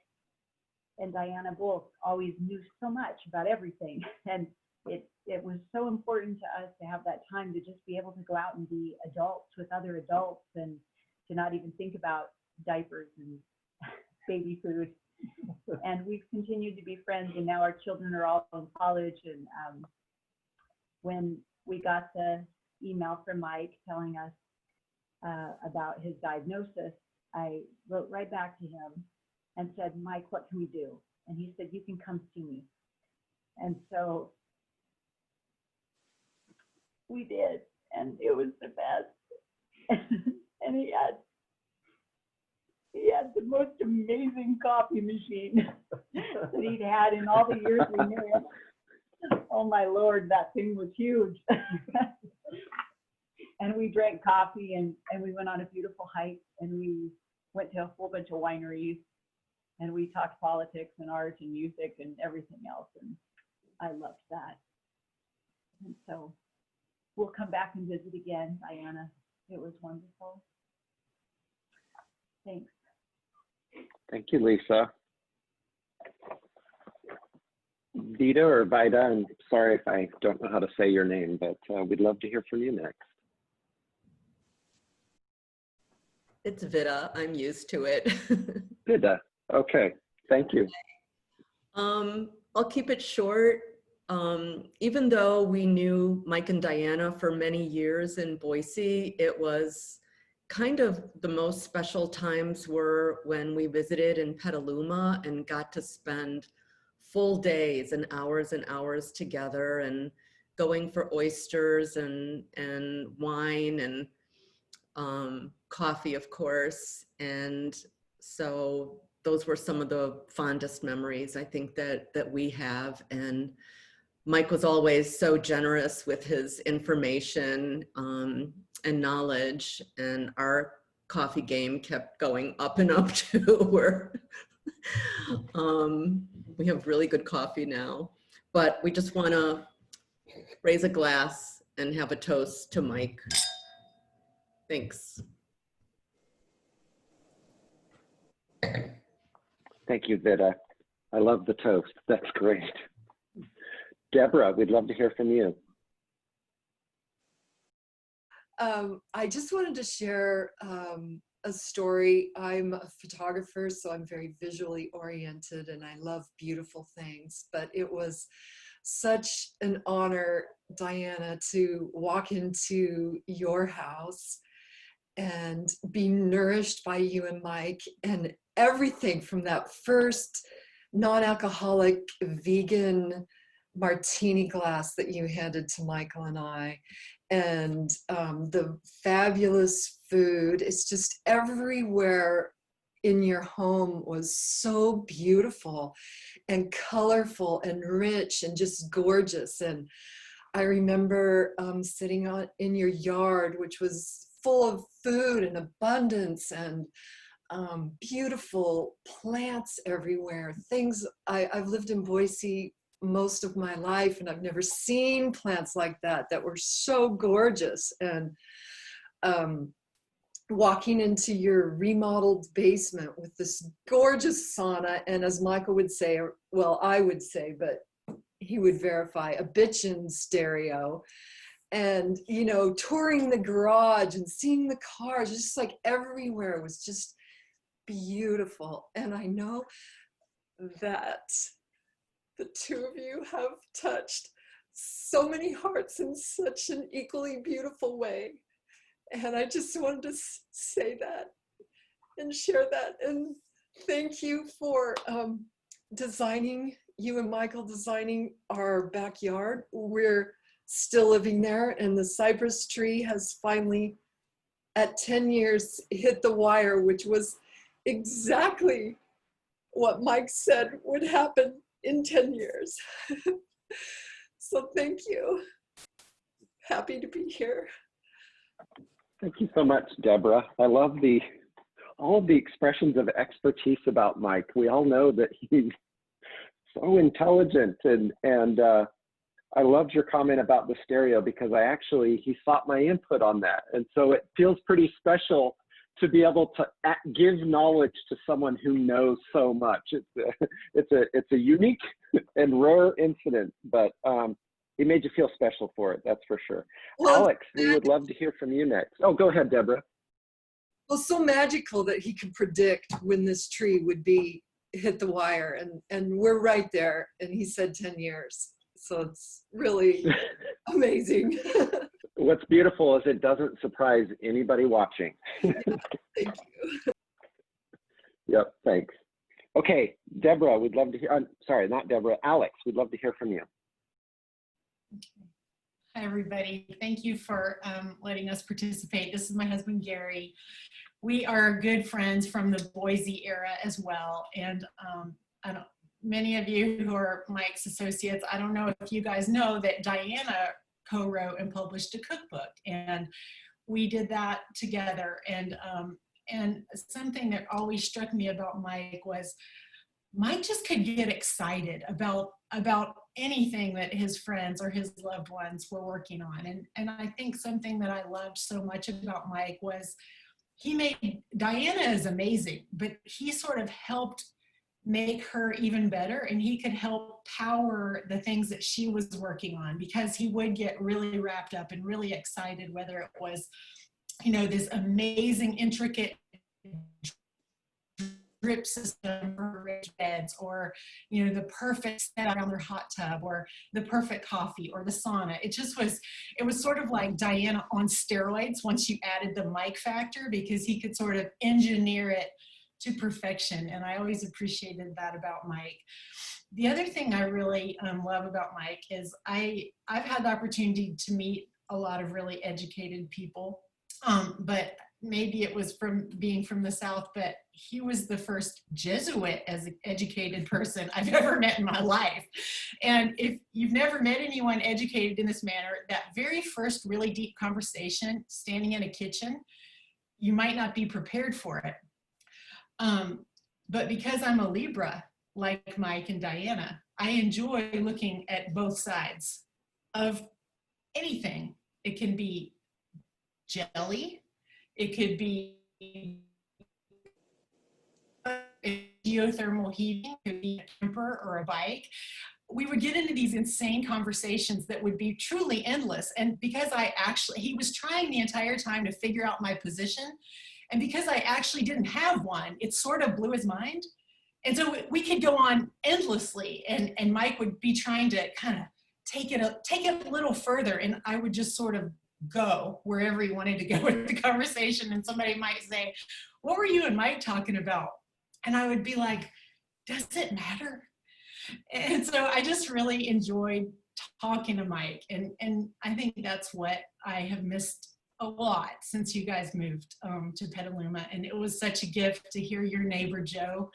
and Diana both always knew so much about everything. And it was so important to us to have that time to just be able to go out and be adults with other adults, and to not even think about diapers and baby food. And we've continued to be friends, and now our children are all in college. And when we got the email from Mike telling us about his diagnosis, I wrote right back to him and said, "Mike, what can we do?" And he said, "You can come see me." And so we did, and it was the best. And he had the most amazing coffee machine that he'd had in all the years we knew him. Oh my Lord, that thing was huge. And we drank coffee, and we went on a beautiful hike, and we went to a whole bunch of wineries, and we talked politics and art and music and everything else. And I loved that. And so we'll come back and visit again, Diana. It was wonderful. Thanks. Thank you, Lisa. Vida or Vida, I'm sorry if I don't know how to say your name, but we'd love to hear from you next. It's Vida. I'm used to it. Vida. Okay. Thank you. I'll keep it short. Even though we knew Mike and Diana for many years in Boise, it was kind of the most special times were when we visited in Petaluma and got to spend full days and hours together and going for oysters and wine and coffee, of course. And so those were some of the fondest memories I think that we have. And Mike was always so generous with his information and knowledge, and our coffee game kept going up and up too. Where we have really good coffee now, but we just want to raise a glass and have a toast to Mike. Thanks. Thank you, Vida. I love the toast. That's great. Deborah, we'd love to hear from you. I just wanted to share a story. I'm a photographer, so I'm very visually oriented and I love beautiful things, but it was such an honor, Diana, to walk into your house and be nourished by you and Mike, and everything from that first non-alcoholic vegan martini glass that you handed to Michael and I, and the fabulous food. It's just everywhere in your home was so beautiful and colorful and rich and just gorgeous. And I remember sitting in your yard, which was full of food and abundance and beautiful plants everywhere. Things, I've lived in Boise most of my life and I've never seen plants like that were so gorgeous. And walking into your remodeled basement with this gorgeous sauna, and as Michael would say, or, well, I would say, but he would verify, a bitchin' stereo. And, you know, touring the garage and seeing the cars, just like everywhere was just beautiful. And I know that the two of you have touched so many hearts in such an equally beautiful way. And I just wanted to say that and share that. And thank you for you and Michael designing our backyard. We're still living there, and the cypress tree has finally, at 10 years, hit the wire, which was exactly what Mike said would happen in 10 years. So thank you. Happy to be here. Thank you so much, Deborah. I love all of the expressions of expertise about Mike. We all know that he's so intelligent, and I loved your comment about the stereo because he sought my input on that. And so it feels pretty special to be able to give knowledge to someone who knows so much. It's a unique and rare incident, but he made you feel special for it, that's for sure. Well, Alex, we would love to hear from you next. Oh, go ahead, Deborah. Well, so magical that he could predict when this tree would hit the wire, and we're right there, and he said 10 years. So it's really amazing. What's beautiful is it doesn't surprise anybody watching. Thank you. Yep, thanks. Okay, Deborah, we'd love to hear, sorry, not Deborah, Alex, we'd love to hear from you. Hi, everybody. Thank you for letting us participate. This is my husband, Gary. We are good friends from the Boise era as well. And many of you who are Mike's associates, I don't know if you guys know that Diana co-wrote and published a cookbook, and we did that together. And something that always struck me about Mike was Mike just could get excited about anything that his friends or his loved ones were working on. And I think something that I loved so much about Mike was he made, Diana is amazing, but he sort of helped make her even better, and he could help power the things that she was working on, because he would get really wrapped up and really excited, whether it was, you know, this amazing intricate drip system for raised beds, or, you know, the perfect set around their hot tub, or the perfect coffee, or the sauna. It just was, it was sort of like Diana on steroids once you added the Mike factor, because he could sort of engineer it to perfection. And I always appreciated that about Mike. The other thing I really love about Mike is I've had the opportunity to meet a lot of really educated people, but maybe it was from being from the South, but he was the first Jesuit as an educated person I've ever met in my life. And if you've never met anyone educated in this manner, that very first really deep conversation, standing in a kitchen, you might not be prepared for it. But because I'm a Libra, like Mike and Diana, I enjoy looking at both sides of anything. It can be jelly, it could be geothermal heating, it could be a camper or a bike. We would get into these insane conversations that would be truly endless. And because he was trying the entire time to figure out my position, and because I actually didn't have one, it sort of blew his mind. And so we could go on endlessly, and Mike would be trying to kind of take it a little further, and I would just sort of go wherever he wanted to go with the conversation. And somebody might say, "What were you and Mike talking about?" And I would be like, "Does it matter?" And so I just really enjoyed talking to Mike, and I think that's what I have missed a lot since you guys moved to Petaluma. And it was such a gift to hear your neighbor Joe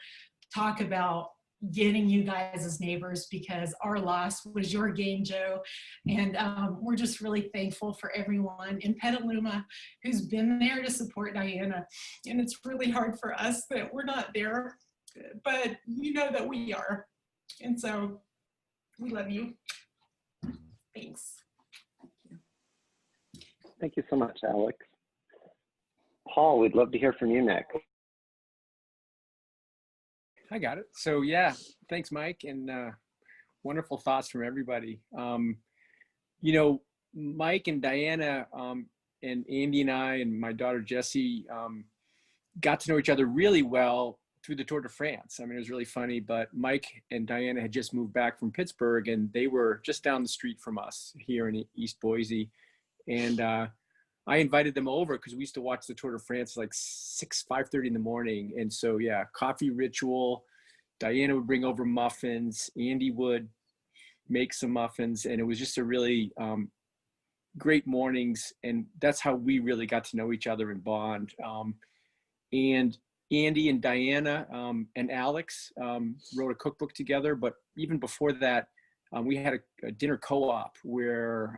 talk about getting you guys as neighbors, because our loss was your gain, Joe. And we're just really thankful for everyone in Petaluma who's been there to support Diana. And it's really hard for us that we're not there, but you know that we are. And so we love you. Thanks. Thank you so much, Alex. Paul, we'd love to hear from you next. I got it. So yeah, thanks, Mike, and wonderful thoughts from everybody. You know, Mike and Diana and Andy and I and my daughter Jessie got to know each other really well through the Tour de France. I mean, it was really funny, but Mike and Diana had just moved back from Pittsburgh, and they were just down the street from us here in East Boise. And I invited them over because we used to watch the Tour de France like 5:30 in the morning. And so, yeah, coffee ritual. Diana would bring over muffins. Andy would make some muffins. And it was just a really great mornings. And that's how we really got to know each other and bond. And Andy and Diana and Alex wrote a cookbook together. But even before that, we had a dinner co-op where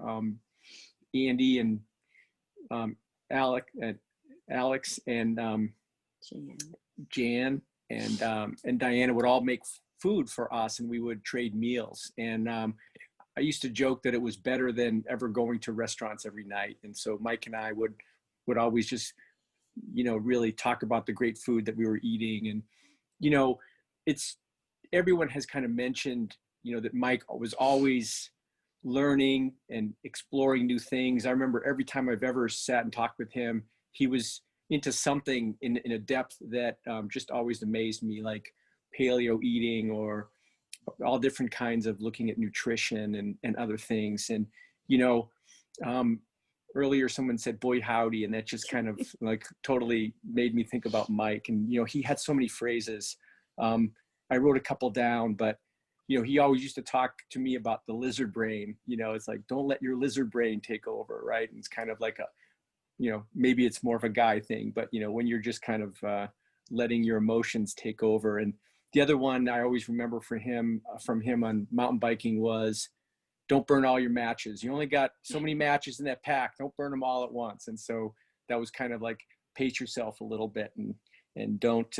Andy and Alex and Jan and Diana would all make food for us, and we would trade meals. And I used to joke that it was better than ever going to restaurants every night. And so Mike and I would always just, you know, really talk about the great food that we were eating. And, you know, everyone has kind of mentioned, you know, that Mike was always learning and exploring new things. I remember every time I've ever sat and talked with him, he was into something in a depth that just always amazed me, like paleo eating or all different kinds of looking at nutrition and other things. And, you know, earlier someone said, boy, howdy. And that just kind of like totally made me think about Mike. And, you know, he had so many phrases. I wrote a couple down, but you know, he always used to talk to me about the lizard brain. You know, it's like, don't let your lizard brain take over, right? And it's kind of like you know, maybe it's more of a guy thing, but, you know, when you're just kind of letting your emotions take over. And the other one I always remember from him on mountain biking was, don't burn all your matches. You only got so many matches in that pack. Don't burn them all at once. And so that was kind of like, pace yourself a little bit and don't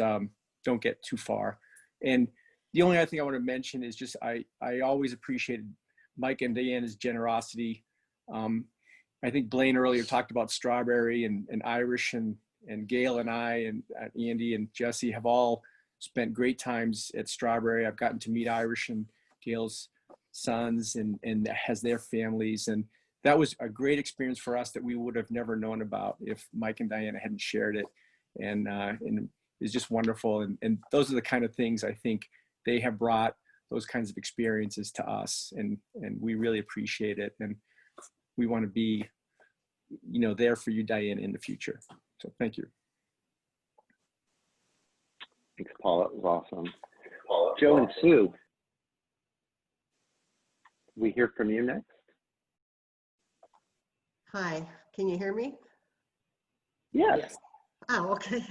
get too far. And The only other thing I want to mention is just I always appreciated Mike and Diana's generosity. I think Blaine earlier talked about Strawberry and Irish and Gail and I and Andy and Jesse have all spent great times at Strawberry. I've gotten to meet Irish and Gail's sons and has their families. And that was a great experience for us that we would have never known about if Mike and Diana hadn't shared it. And it's just wonderful. And those are the kind of things I think they have brought, those kinds of experiences to us. And we really appreciate it. And we want to be, there for you, Diana, in the future. So thank you. Thanks, Paul. That was awesome. Joe and Sue, we hear from you next. Hi, can you hear me? Yes. Oh, okay.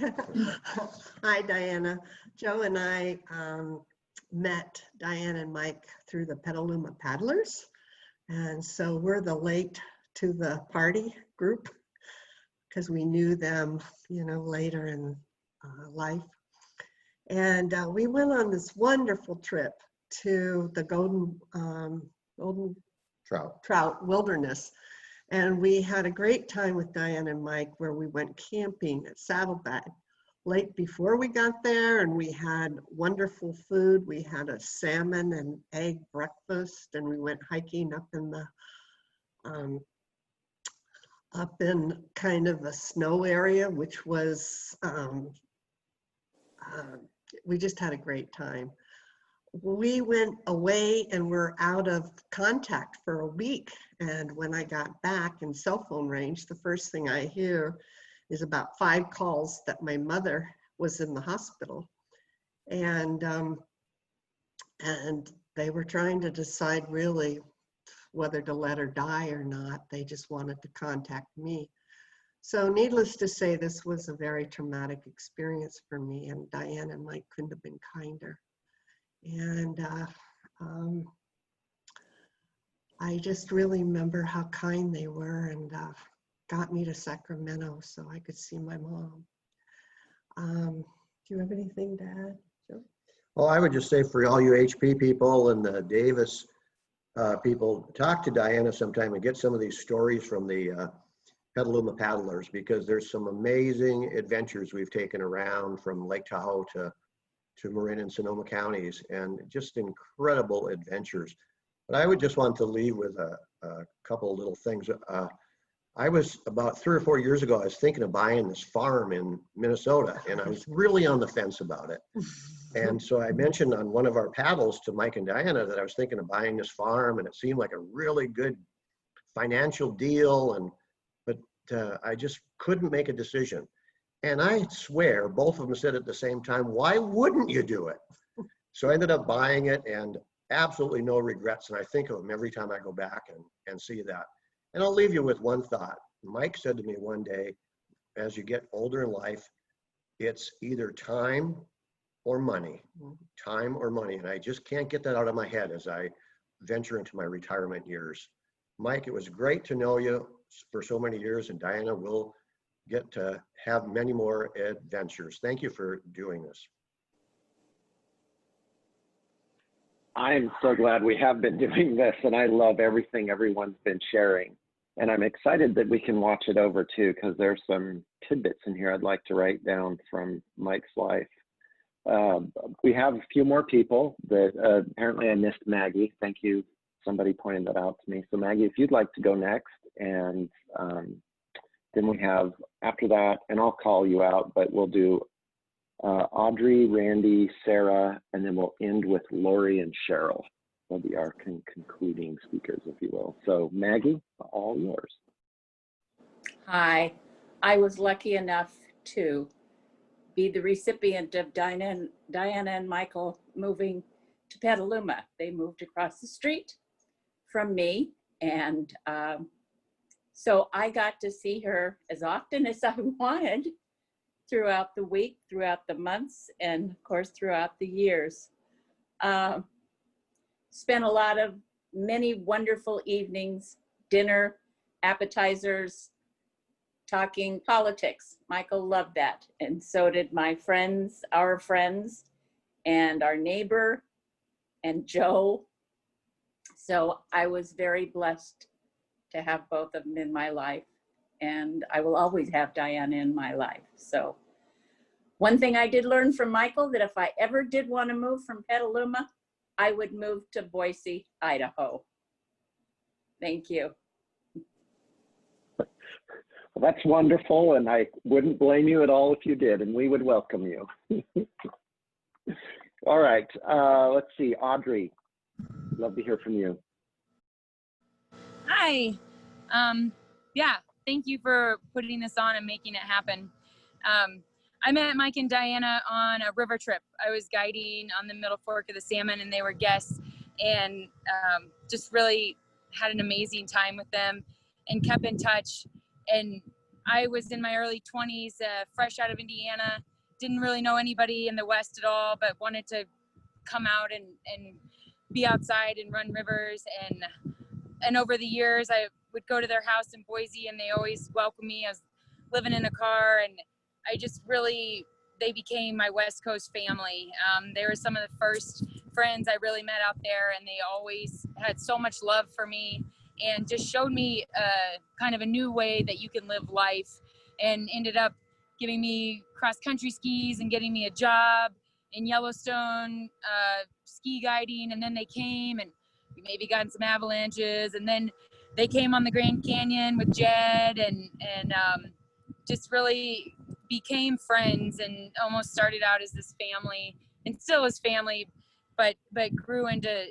Hi, Diana. Joe and I met Diana and Mike through the Petaluma Paddlers. And so we're the late to the party group because we knew them, later in life. And we went on this wonderful trip to the Golden Trout Wilderness. And we had a great time with Diane and Mike where we went camping at Saddlebag Lake before we got there, and we had wonderful food. We had a salmon and egg breakfast, and we went hiking up in the kind of a snow area, which was we just had a great time. We went away and were out of contact for a week. And when I got back in cell phone range, the first thing I hear is about 5 calls that my mother was in the hospital. And they were trying to decide really whether to let her die or not. They just wanted to contact me. So needless to say, this was a very traumatic experience for me, and Diane and Mike couldn't have been kinder. And I just really remember how kind they were and got me to Sacramento so I could see my mom. Do you have anything to add, Joe? Well, I would just say for all you HP people and the Davis people, talk to Diana sometime and get some of these stories from the Petaluma Paddlers, because there's some amazing adventures we've taken around from Lake Tahoe to Marin and Sonoma counties, and just incredible adventures. But I would just want to leave with a couple of little things. I was about 3 or 4 years ago, I was thinking of buying this farm in Minnesota, and I was really on the fence about it. And so I mentioned on one of our paddles to Mike and Diana that I was thinking of buying this farm, and it seemed like a really good financial deal, but I just couldn't make a decision. And I swear, both of them said at the same time, why wouldn't you do it? So I ended up buying it, and absolutely no regrets. And I think of them every time I go back and see that. And I'll leave you with one thought. Mike said to me one day, as you get older in life, it's either time or money, time or money. And I just can't get that out of my head as I venture into my retirement years. Mike, it was great to know you for so many years, and Diana, will get to have many more adventures. Thank you for doing this. I'm so glad we have been doing this, and I love everything everyone's been sharing. And I'm excited that we can watch it over too, because there's some tidbits in here I'd like to write down from Mike's life. We have a few more people that apparently I missed Maggie. Thank you. Somebody pointed that out to me. So Maggie, if you'd like to go next, and then we have after that, and I'll call you out, but we'll do Audrey, Randy, Sarah, and then we'll end with Lori and Cheryl. They'll be our concluding speakers, if you will. So Maggie, all yours. Hi, I was lucky enough to be the recipient of Diana and Michael moving to Petaluma. They moved across the street from me, and so I got to see her as often as I wanted throughout the week, throughout the months, and of course throughout the years. Spent a lot of many wonderful evenings, dinner, appetizers, talking politics. Michael loved that, and so did my friends, our friends, and our neighbor, and Joe. So I was very blessed to have both of them in my life, and I will always have Diana in my life. So one thing I did learn from Michael, that if I ever did want to move from Petaluma, I would move to Boise, Idaho. Thank you. Well, that's wonderful, and I wouldn't blame you at all if you did, and we would welcome you. All right, let's see, Audrey, love to hear from you. Hi. Yeah, thank you for putting this on and making it happen. I met Mike and Diana on a river trip. I was guiding on the Middle Fork of the Salmon, and they were guests, and just really had an amazing time with them and kept in touch. And I was in my early 20s, fresh out of Indiana, didn't really know anybody in the West at all, but wanted to come out and be outside and run rivers. And over the years, I would go to their house in Boise, and they always welcomed me. I was living in a car, and I just really, they became my West Coast family. They were some of the first friends I really met out there, and they always had so much love for me and just showed me kind of a new way that you can live life, and ended up giving me cross-country skis and getting me a job in Yellowstone ski guiding. And then they came and we maybe got in some avalanches, and then they came on the Grand Canyon with Jed, and just really became friends and almost started out as this family, and still is family, but grew into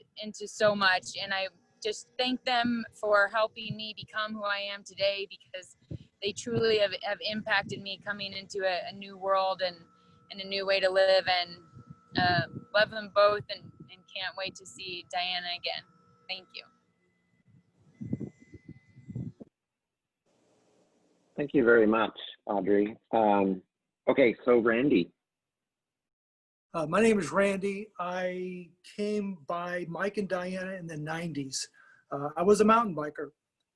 so much. And I just thank them for helping me become who I am today, because they truly have impacted me coming into a new world and a new way to live. And love them both, and can't wait to see Diana again. Thank you. Thank you very much, Audrey. Okay, so Randy. My name is Randy. I came by Mike and Diana in the 90s. I was a mountain biker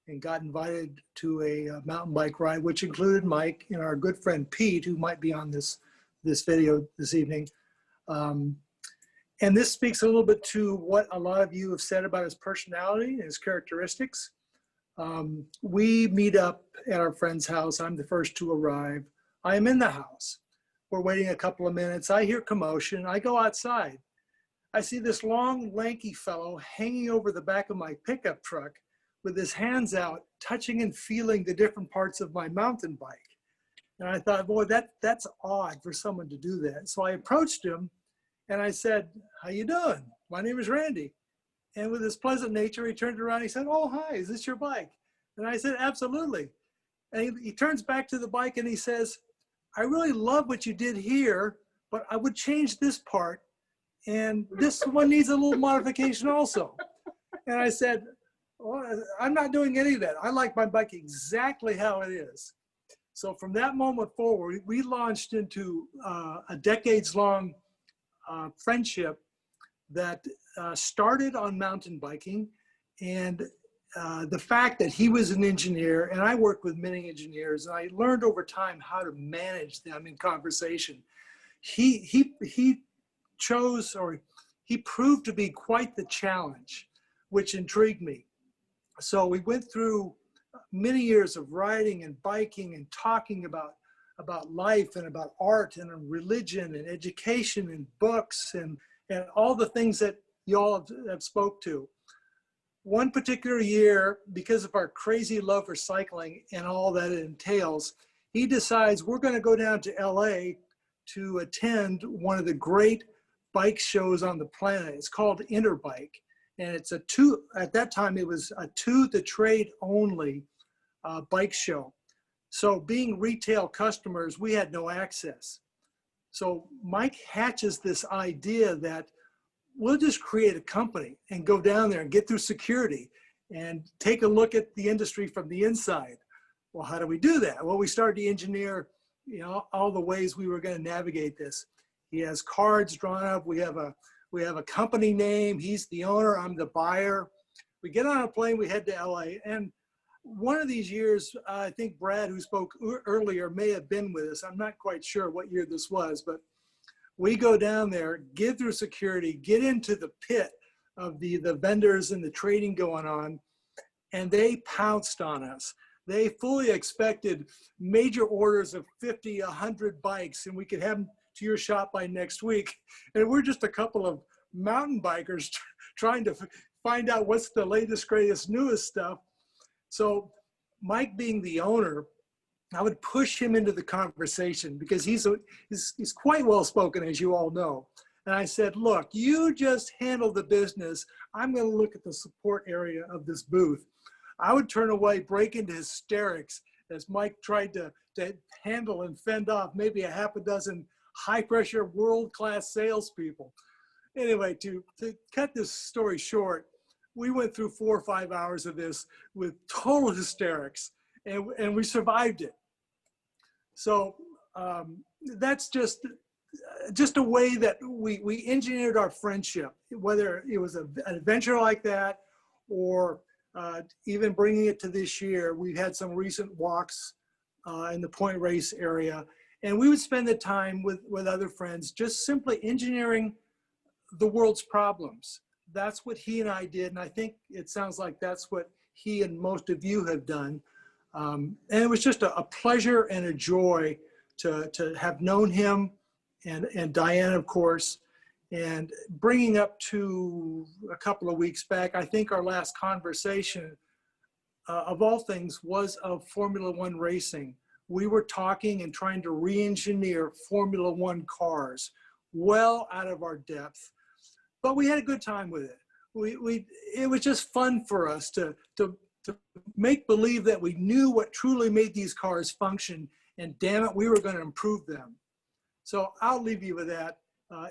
and got invited to a mountain bike ride, which included Mike and our good friend Pete, who might be on this video this evening. And this speaks a little bit to what a lot of you have said about his personality and his characteristics. We meet up at our friend's house. I'm the first to arrive. I am in the house. We're waiting a couple of minutes. I hear commotion. I go outside. I see this long, lanky fellow hanging over the back of my pickup truck with his hands out, touching and feeling the different parts of my mountain bike. And I thought, boy, that's odd for someone to do that. So I approached him and I said, "How you doing? My name is Randy." And with his pleasant nature, he turned around, he said, "Oh, hi, is this your bike?" And I said, "Absolutely." And he turns back to the bike and he says, "I really love what you did here, but I would change this part. And this one needs a little modification also." And I said, "Well, I'm not doing any of that. I like my bike exactly how it is." So from that moment forward, we launched into a decades-long friendship that started on mountain biking. And the fact that he was an engineer, and I worked with many engineers, and I learned over time how to manage them in conversation. He chose, or he proved to be quite the challenge, which intrigued me. So we went through many years of riding and biking and talking about life and about art and religion and education and books and all the things that you all have spoke to. One particular year, because of our crazy love for cycling and all that it entails, he decides we're going to go down to LA to attend one of the great bike shows on the planet. It's called Interbike. And it's at that time, it was a to the trade only bike show. So being retail customers, we had no access. So Mike hatches this idea that we'll just create a company and go down there and get through security and take a look at the industry from the inside. Well, how do we do that? Well, we started to engineer, all the ways we were going to navigate this. He has cards drawn up. We have a company name. He's the owner. I'm the buyer. We get on a plane. We head to LA. And one of these years, I think Brad, who spoke earlier, may have been with us. I'm not quite sure what year this was, but we go down there, get through security, get into the pit of the vendors and the trading going on, and they pounced on us. They fully expected major orders of 50, 100 bikes, and we could have them to your shop by next week. And we're just a couple of mountain bikers trying to find out what's the latest, greatest, newest stuff. So Mike, being the owner, I would push him into the conversation because he's quite well spoken, as you all know. And I said, look, you just handle the business. I'm going to look at the support area of this booth. I would turn away, break into hysterics as Mike tried to handle and fend off maybe a half a dozen high-pressure, world-class salespeople. Anyway, to cut this story short, we went through 4 or 5 hours of this with total hysterics, and we survived it. So that's just a way that we engineered our friendship, whether it was an adventure like that or even bringing it to this year. We've had some recent walks in the Point Race area, and we would spend the time with other friends just simply engineering the world's problems. That's what he and I did, and I think it sounds like that's what he and most of you have done. And it was just a pleasure and a joy to have known him and Diane, of course. And bringing up to a couple of weeks back, I think our last conversation, of all things, was of Formula One racing. We were talking and trying to re-engineer Formula One cars well out of our depth, but we had a good time with it. It was just fun for us to make believe that we knew what truly made these cars function, and damn it, we were going to improve them. So I'll leave you with that.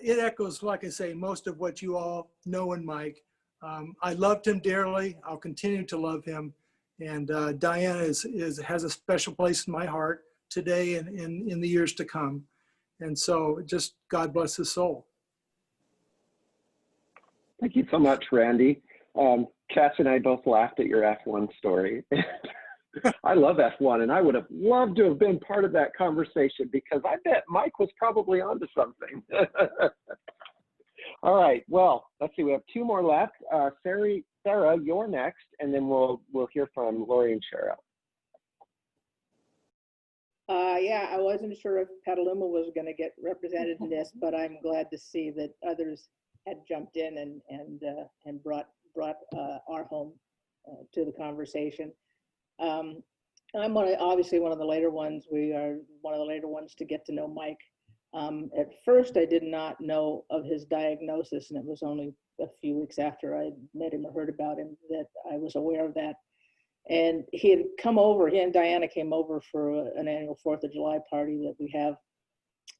It echoes, like I say, most of what you all know in Mike. I loved him dearly. I'll continue to love him. And Diana has a special place in my heart today and in the years to come. And so just God bless his soul. Thank you so much, Randy. Cass and I both laughed at your F1 story. I love F1, and I would have loved to have been part of that conversation because I bet Mike was probably onto something. All right, well, let's see, we have 2 more left. Sarah, you're next, and then we'll hear from Lori and Cheryl. Yeah, I wasn't sure if Petaluma was going to get represented in this, but I'm glad to see that others had jumped in and brought our home to the conversation. I'm obviously one of the later ones. We are one of the later ones to get to know Mike. At first, I did not know of his diagnosis, and it was only a few weeks after I met him or heard about him that I was aware of that. And he had come over, he and Diana came over for an annual 4th of July party that we have.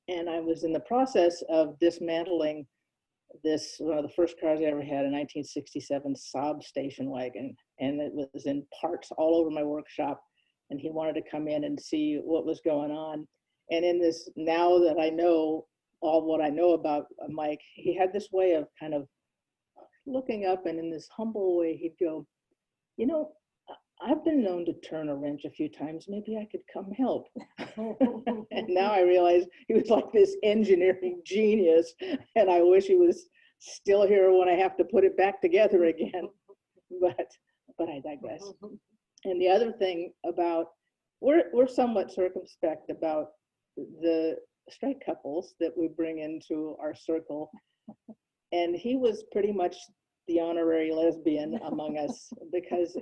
And I was in the process of dismantling this, one of the first cars I ever had, a 1967 Saab station wagon. And it was in parts all over my workshop. And he wanted to come in and see what was going on. And in this, now that I know all what I know about Mike, he had this way of kind of looking up, and in this humble way, he'd go, you know, I've been known to turn a wrench a few times. Maybe I could come help. And now I realize he was like this engineering genius, and I wish he was still here when I have to put it back together again. But I digress. And the other thing about, we're somewhat circumspect about the straight couples that we bring into our circle. And he was pretty much the honorary lesbian among us, because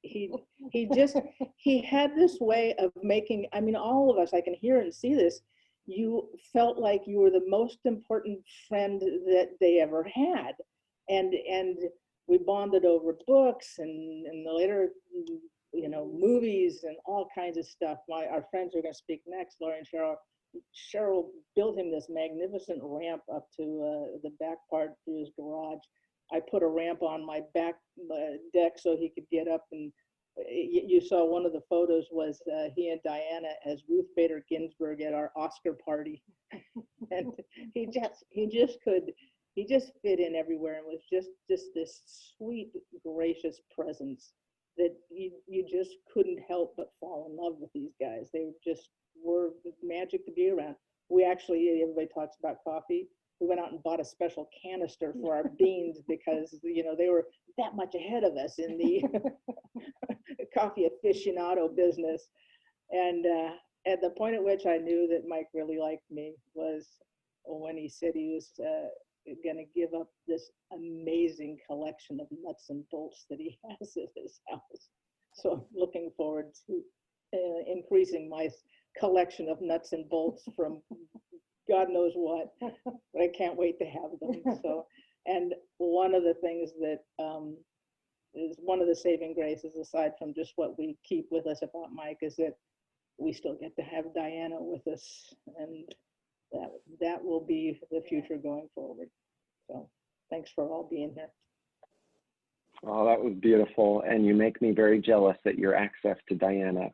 he had this way of making, I mean, all of us, I can hear and see this, you felt like you were the most important friend that they ever had. And we bonded over books and the later, you know, movies and all kinds of stuff. Our friends are going to speak next, Lori and Cheryl. Cheryl built him this magnificent ramp up to the back part through his garage. I put a ramp on my back deck so he could get up, and you saw one of the photos was he and Diana as Ruth Bader Ginsburg at our Oscar party. And he just fit in everywhere and was just this sweet, gracious presence that you just couldn't help but fall in love with these guys. They just were magic to be around. We actually, everybody talks about coffee. we went out and bought a special canister for our beans because, you know, they were that much ahead of us in the coffee aficionado business. And at the point at which I knew that Mike really liked me was when he said he was going to give up this amazing collection of nuts and bolts that he has at his house. So I'm looking forward to increasing my collection of nuts and bolts from God knows what, but I can't wait to have them. So, and one of the things that is one of the saving graces, aside from just what we keep with us about Mike, is that we still get to have Diana with us, and that will be the future going forward. So thanks for all being here. Oh, that was beautiful. And you make me very jealous at your access to Diana.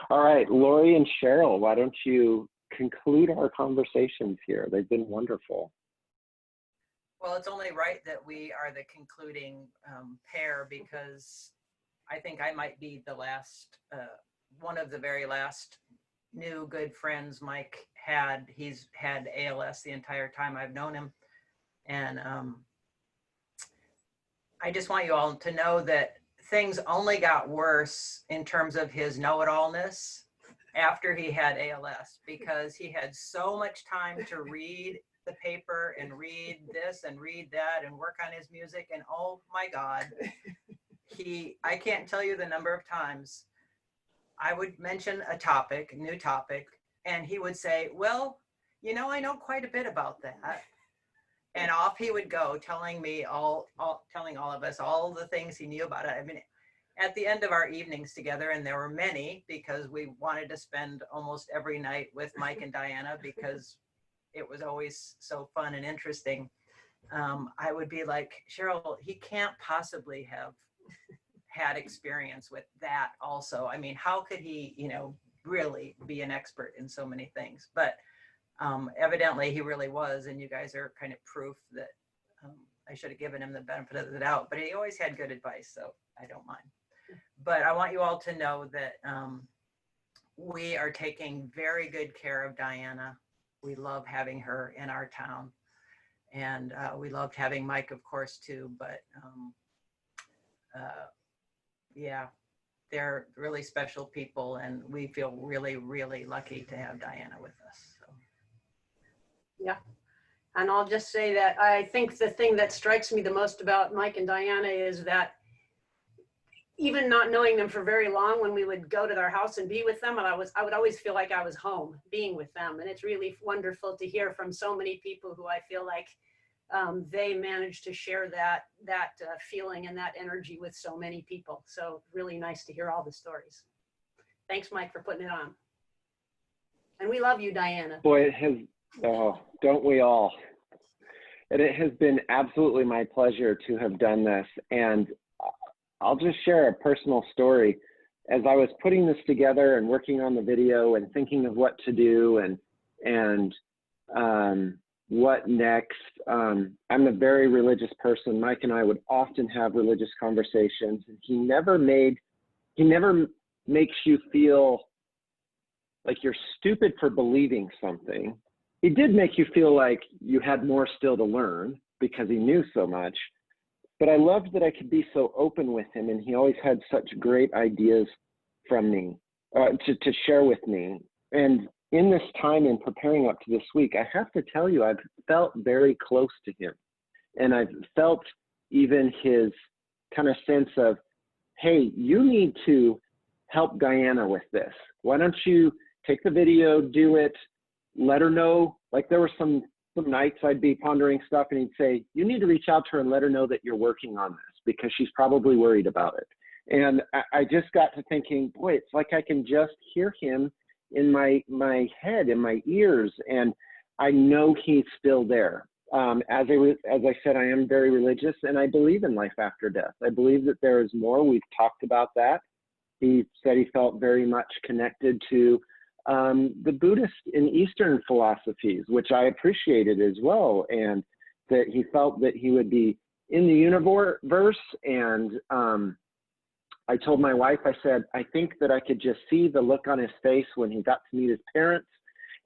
All right, Lori and Cheryl, why don't you conclude our conversations here? They've been wonderful. Well, it's only right that we are the concluding pair, because I think I might be the last, one of the very last new good friends Mike had. He's had ALS the entire time I've known him. And I just want you all to know that things only got worse in terms of his know-it-allness after he had ALS, because he had so much time to read the paper and read this and read that and work on his music. And oh my God, I can't tell you the number of times I would mention a topic, new topic, and he would say, well, you know, I know quite a bit about that. And off he would go, telling me telling all of us all the things he knew about it. I mean, at the end of our evenings together, and there were many, because we wanted to spend almost every night with Mike and Diana because it was always so fun and interesting. I would be like, Cheryl, he can't possibly have had experience with that also. I mean, how could he, you know, really be an expert in so many things? But evidently he really was, and you guys are kind of proof that I should have given him the benefit of the doubt, but he always had good advice, so I don't mind. But I want you all to know that we are taking very good care of Diana. We love having her in our town, and we loved having Mike, of course, too, but yeah, they're really special people, and we feel really, really lucky to have Diana with us. So. Yeah. And I'll just say that I think the thing that strikes me the most about Mike and Diana is that even not knowing them for very long, when we would go to their house and be with them, I would always feel like I was home being with them. And it's really wonderful to hear from so many people who I feel like they managed to share that feeling and that energy with so many people. So really nice to hear all the stories. Thanks, Mike, for putting it on. And we love you, Diana. Boy, it has, oh, don't we all? And it has been absolutely my pleasure to have done this. And I'll just share a personal story. As I was putting this together and working on the video and thinking of what to do and what next, I'm a very religious person. Mike and I would often have religious conversations, and he never makes you feel like you're stupid for believing something. He did make you feel like you had more still to learn because he knew so much. But I loved that I could be so open with him, and he always had such great ideas from me to share with me. And in this time in preparing up to this week, I have to tell you, I've felt very close to him. And I've felt even his kind of sense of, hey, you need to help Diana with this. Why don't you take the video, do it, let her know. Like there were some nights I'd be pondering stuff and he'd say, you need to reach out to her and let her know that you're working on this because she's probably worried about it. And I just got to thinking, boy, it's like I can just hear him in my head, in my ears, and I know he's still there. As I said, I am very religious, and I believe in life after death. I believe that there is more. We've talked about that. He said he felt very much connected to the Buddhist and Eastern philosophies, which I appreciated as well, and that he felt that he would be in the universe. And I told my wife, I said, I think that I could just see the look on his face when he got to meet his parents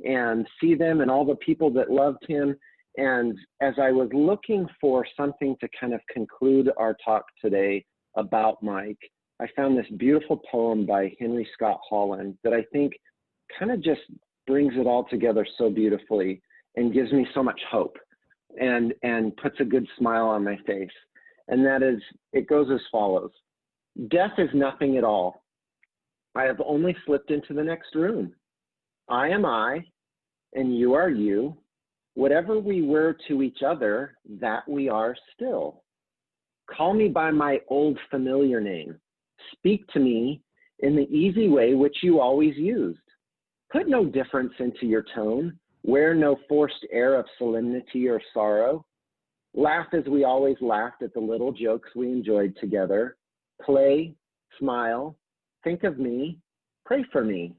and see them and all the people that loved him. And as I was looking for something to kind of conclude our talk today about Mike, I found this beautiful poem by Henry Scott Holland that I think kind of just brings it all together so beautifully and gives me so much hope and puts a good smile on my face. And that is, it goes as follows. Death is nothing at all. I have only slipped into the next room. I am I, and you are you. Whatever we were to each other, that we are still. Call me by my old familiar name. Speak to me in the easy way which you always used. Put no difference into your tone. Wear no forced air of solemnity or sorrow. Laugh as we always laughed at the little jokes we enjoyed together. Play, smile, think of me, pray for me.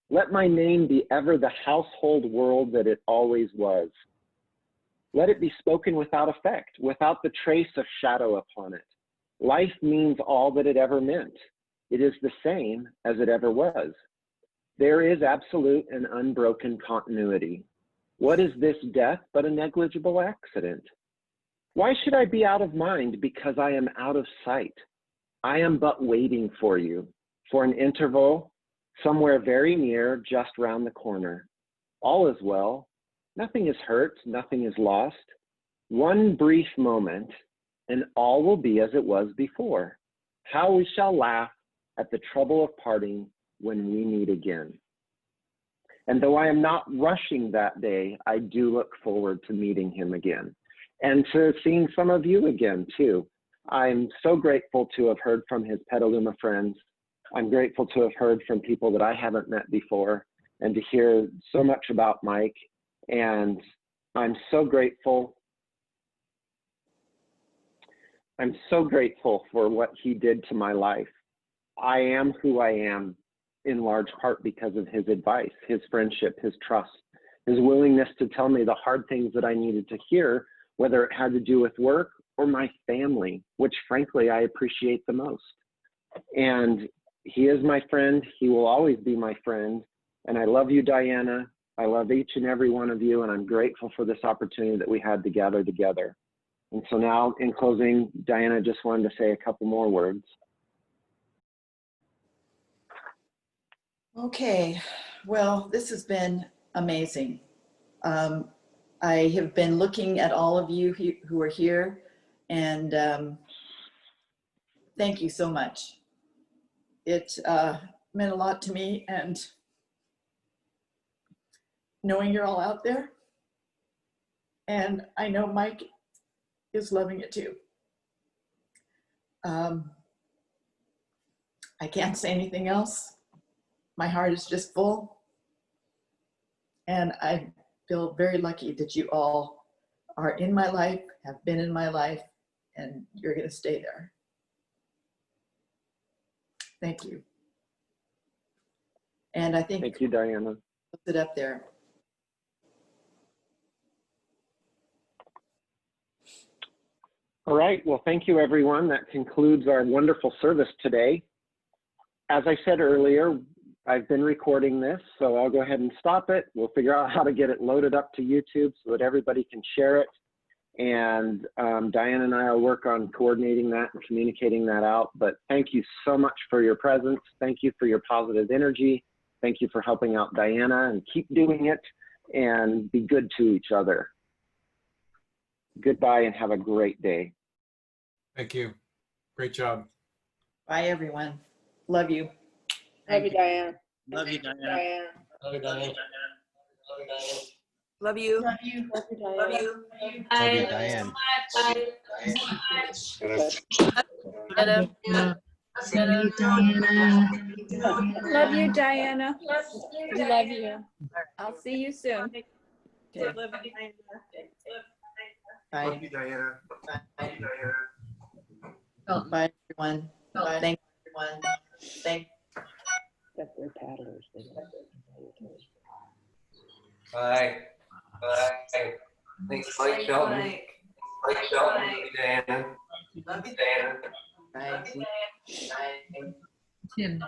Let my name be ever the household word that it always was. Let it be spoken without effect, without the trace of shadow upon it. Life means all that it ever meant. It is the same as it ever was. There is absolute and unbroken continuity. What is this death but a negligible accident? Why should I be out of mind because I am out of sight? I am but waiting for you, for an interval, somewhere very near, just round the corner. All is well. Nothing is hurt, nothing is lost. One brief moment, and all will be as it was before. How we shall laugh at the trouble of parting when we meet again. And though I am not rushing that day, I do look forward to meeting him again and to seeing some of you again too. I'm so grateful to have heard from his Petaluma friends. I'm grateful to have heard from people that I haven't met before and to hear so much about Mike. And I'm so grateful. I'm so grateful for what he did to my life. I am who I am in large part because of his advice, his friendship, his trust, his willingness to tell me the hard things that I needed to hear, whether it had to do with work or my family, which frankly I appreciate the most. And he is my friend. He will always be my friend. And I love you, Diana. I love each and every one of you. And I'm grateful for this opportunity that we had to gather together. And so now in closing, Diana just wanted to say a couple more words. Okay, well, this has been amazing. I have been looking at all of you who are here, and thank you so much. It meant a lot to me, and knowing you're all out there, and I know Mike is loving it too. I can't say anything else. My heart is just full, and I feel very lucky that you all are in my life, have been in my life, and you're going to stay there. Thank you. And I think— Thank you, Diana. Put it up there. All right, well, thank you, everyone. That concludes our wonderful service today. As I said earlier, I've been recording this, so I'll go ahead and stop it. We'll figure out how to get it loaded up to YouTube so that everybody can share it. And Diana and I will work on coordinating that and communicating that out. But thank you so much for your presence. Thank you for your positive energy. Thank you for helping out Diana, and keep doing it and be good to each other. Goodbye and have a great day. Thank you. Great job. Bye, everyone. Love you. Love you, Diane. Love you, Diana. Diane. Love you, Diane. Love you. Love you. Love you, Diane. Love you. Love you, Diane. Love you, Diana. We love you. I'll see you soon. Okay. Bye. Love you, Diana. Love you, Diana. Bye, everyone. Bye. Thank you, everyone. Thank That they're paddlers. Bye. Bye. Thanks, Mike Shelton. Mike Shelton. Love you, Diana. Love you, Diana. Bye. Tim,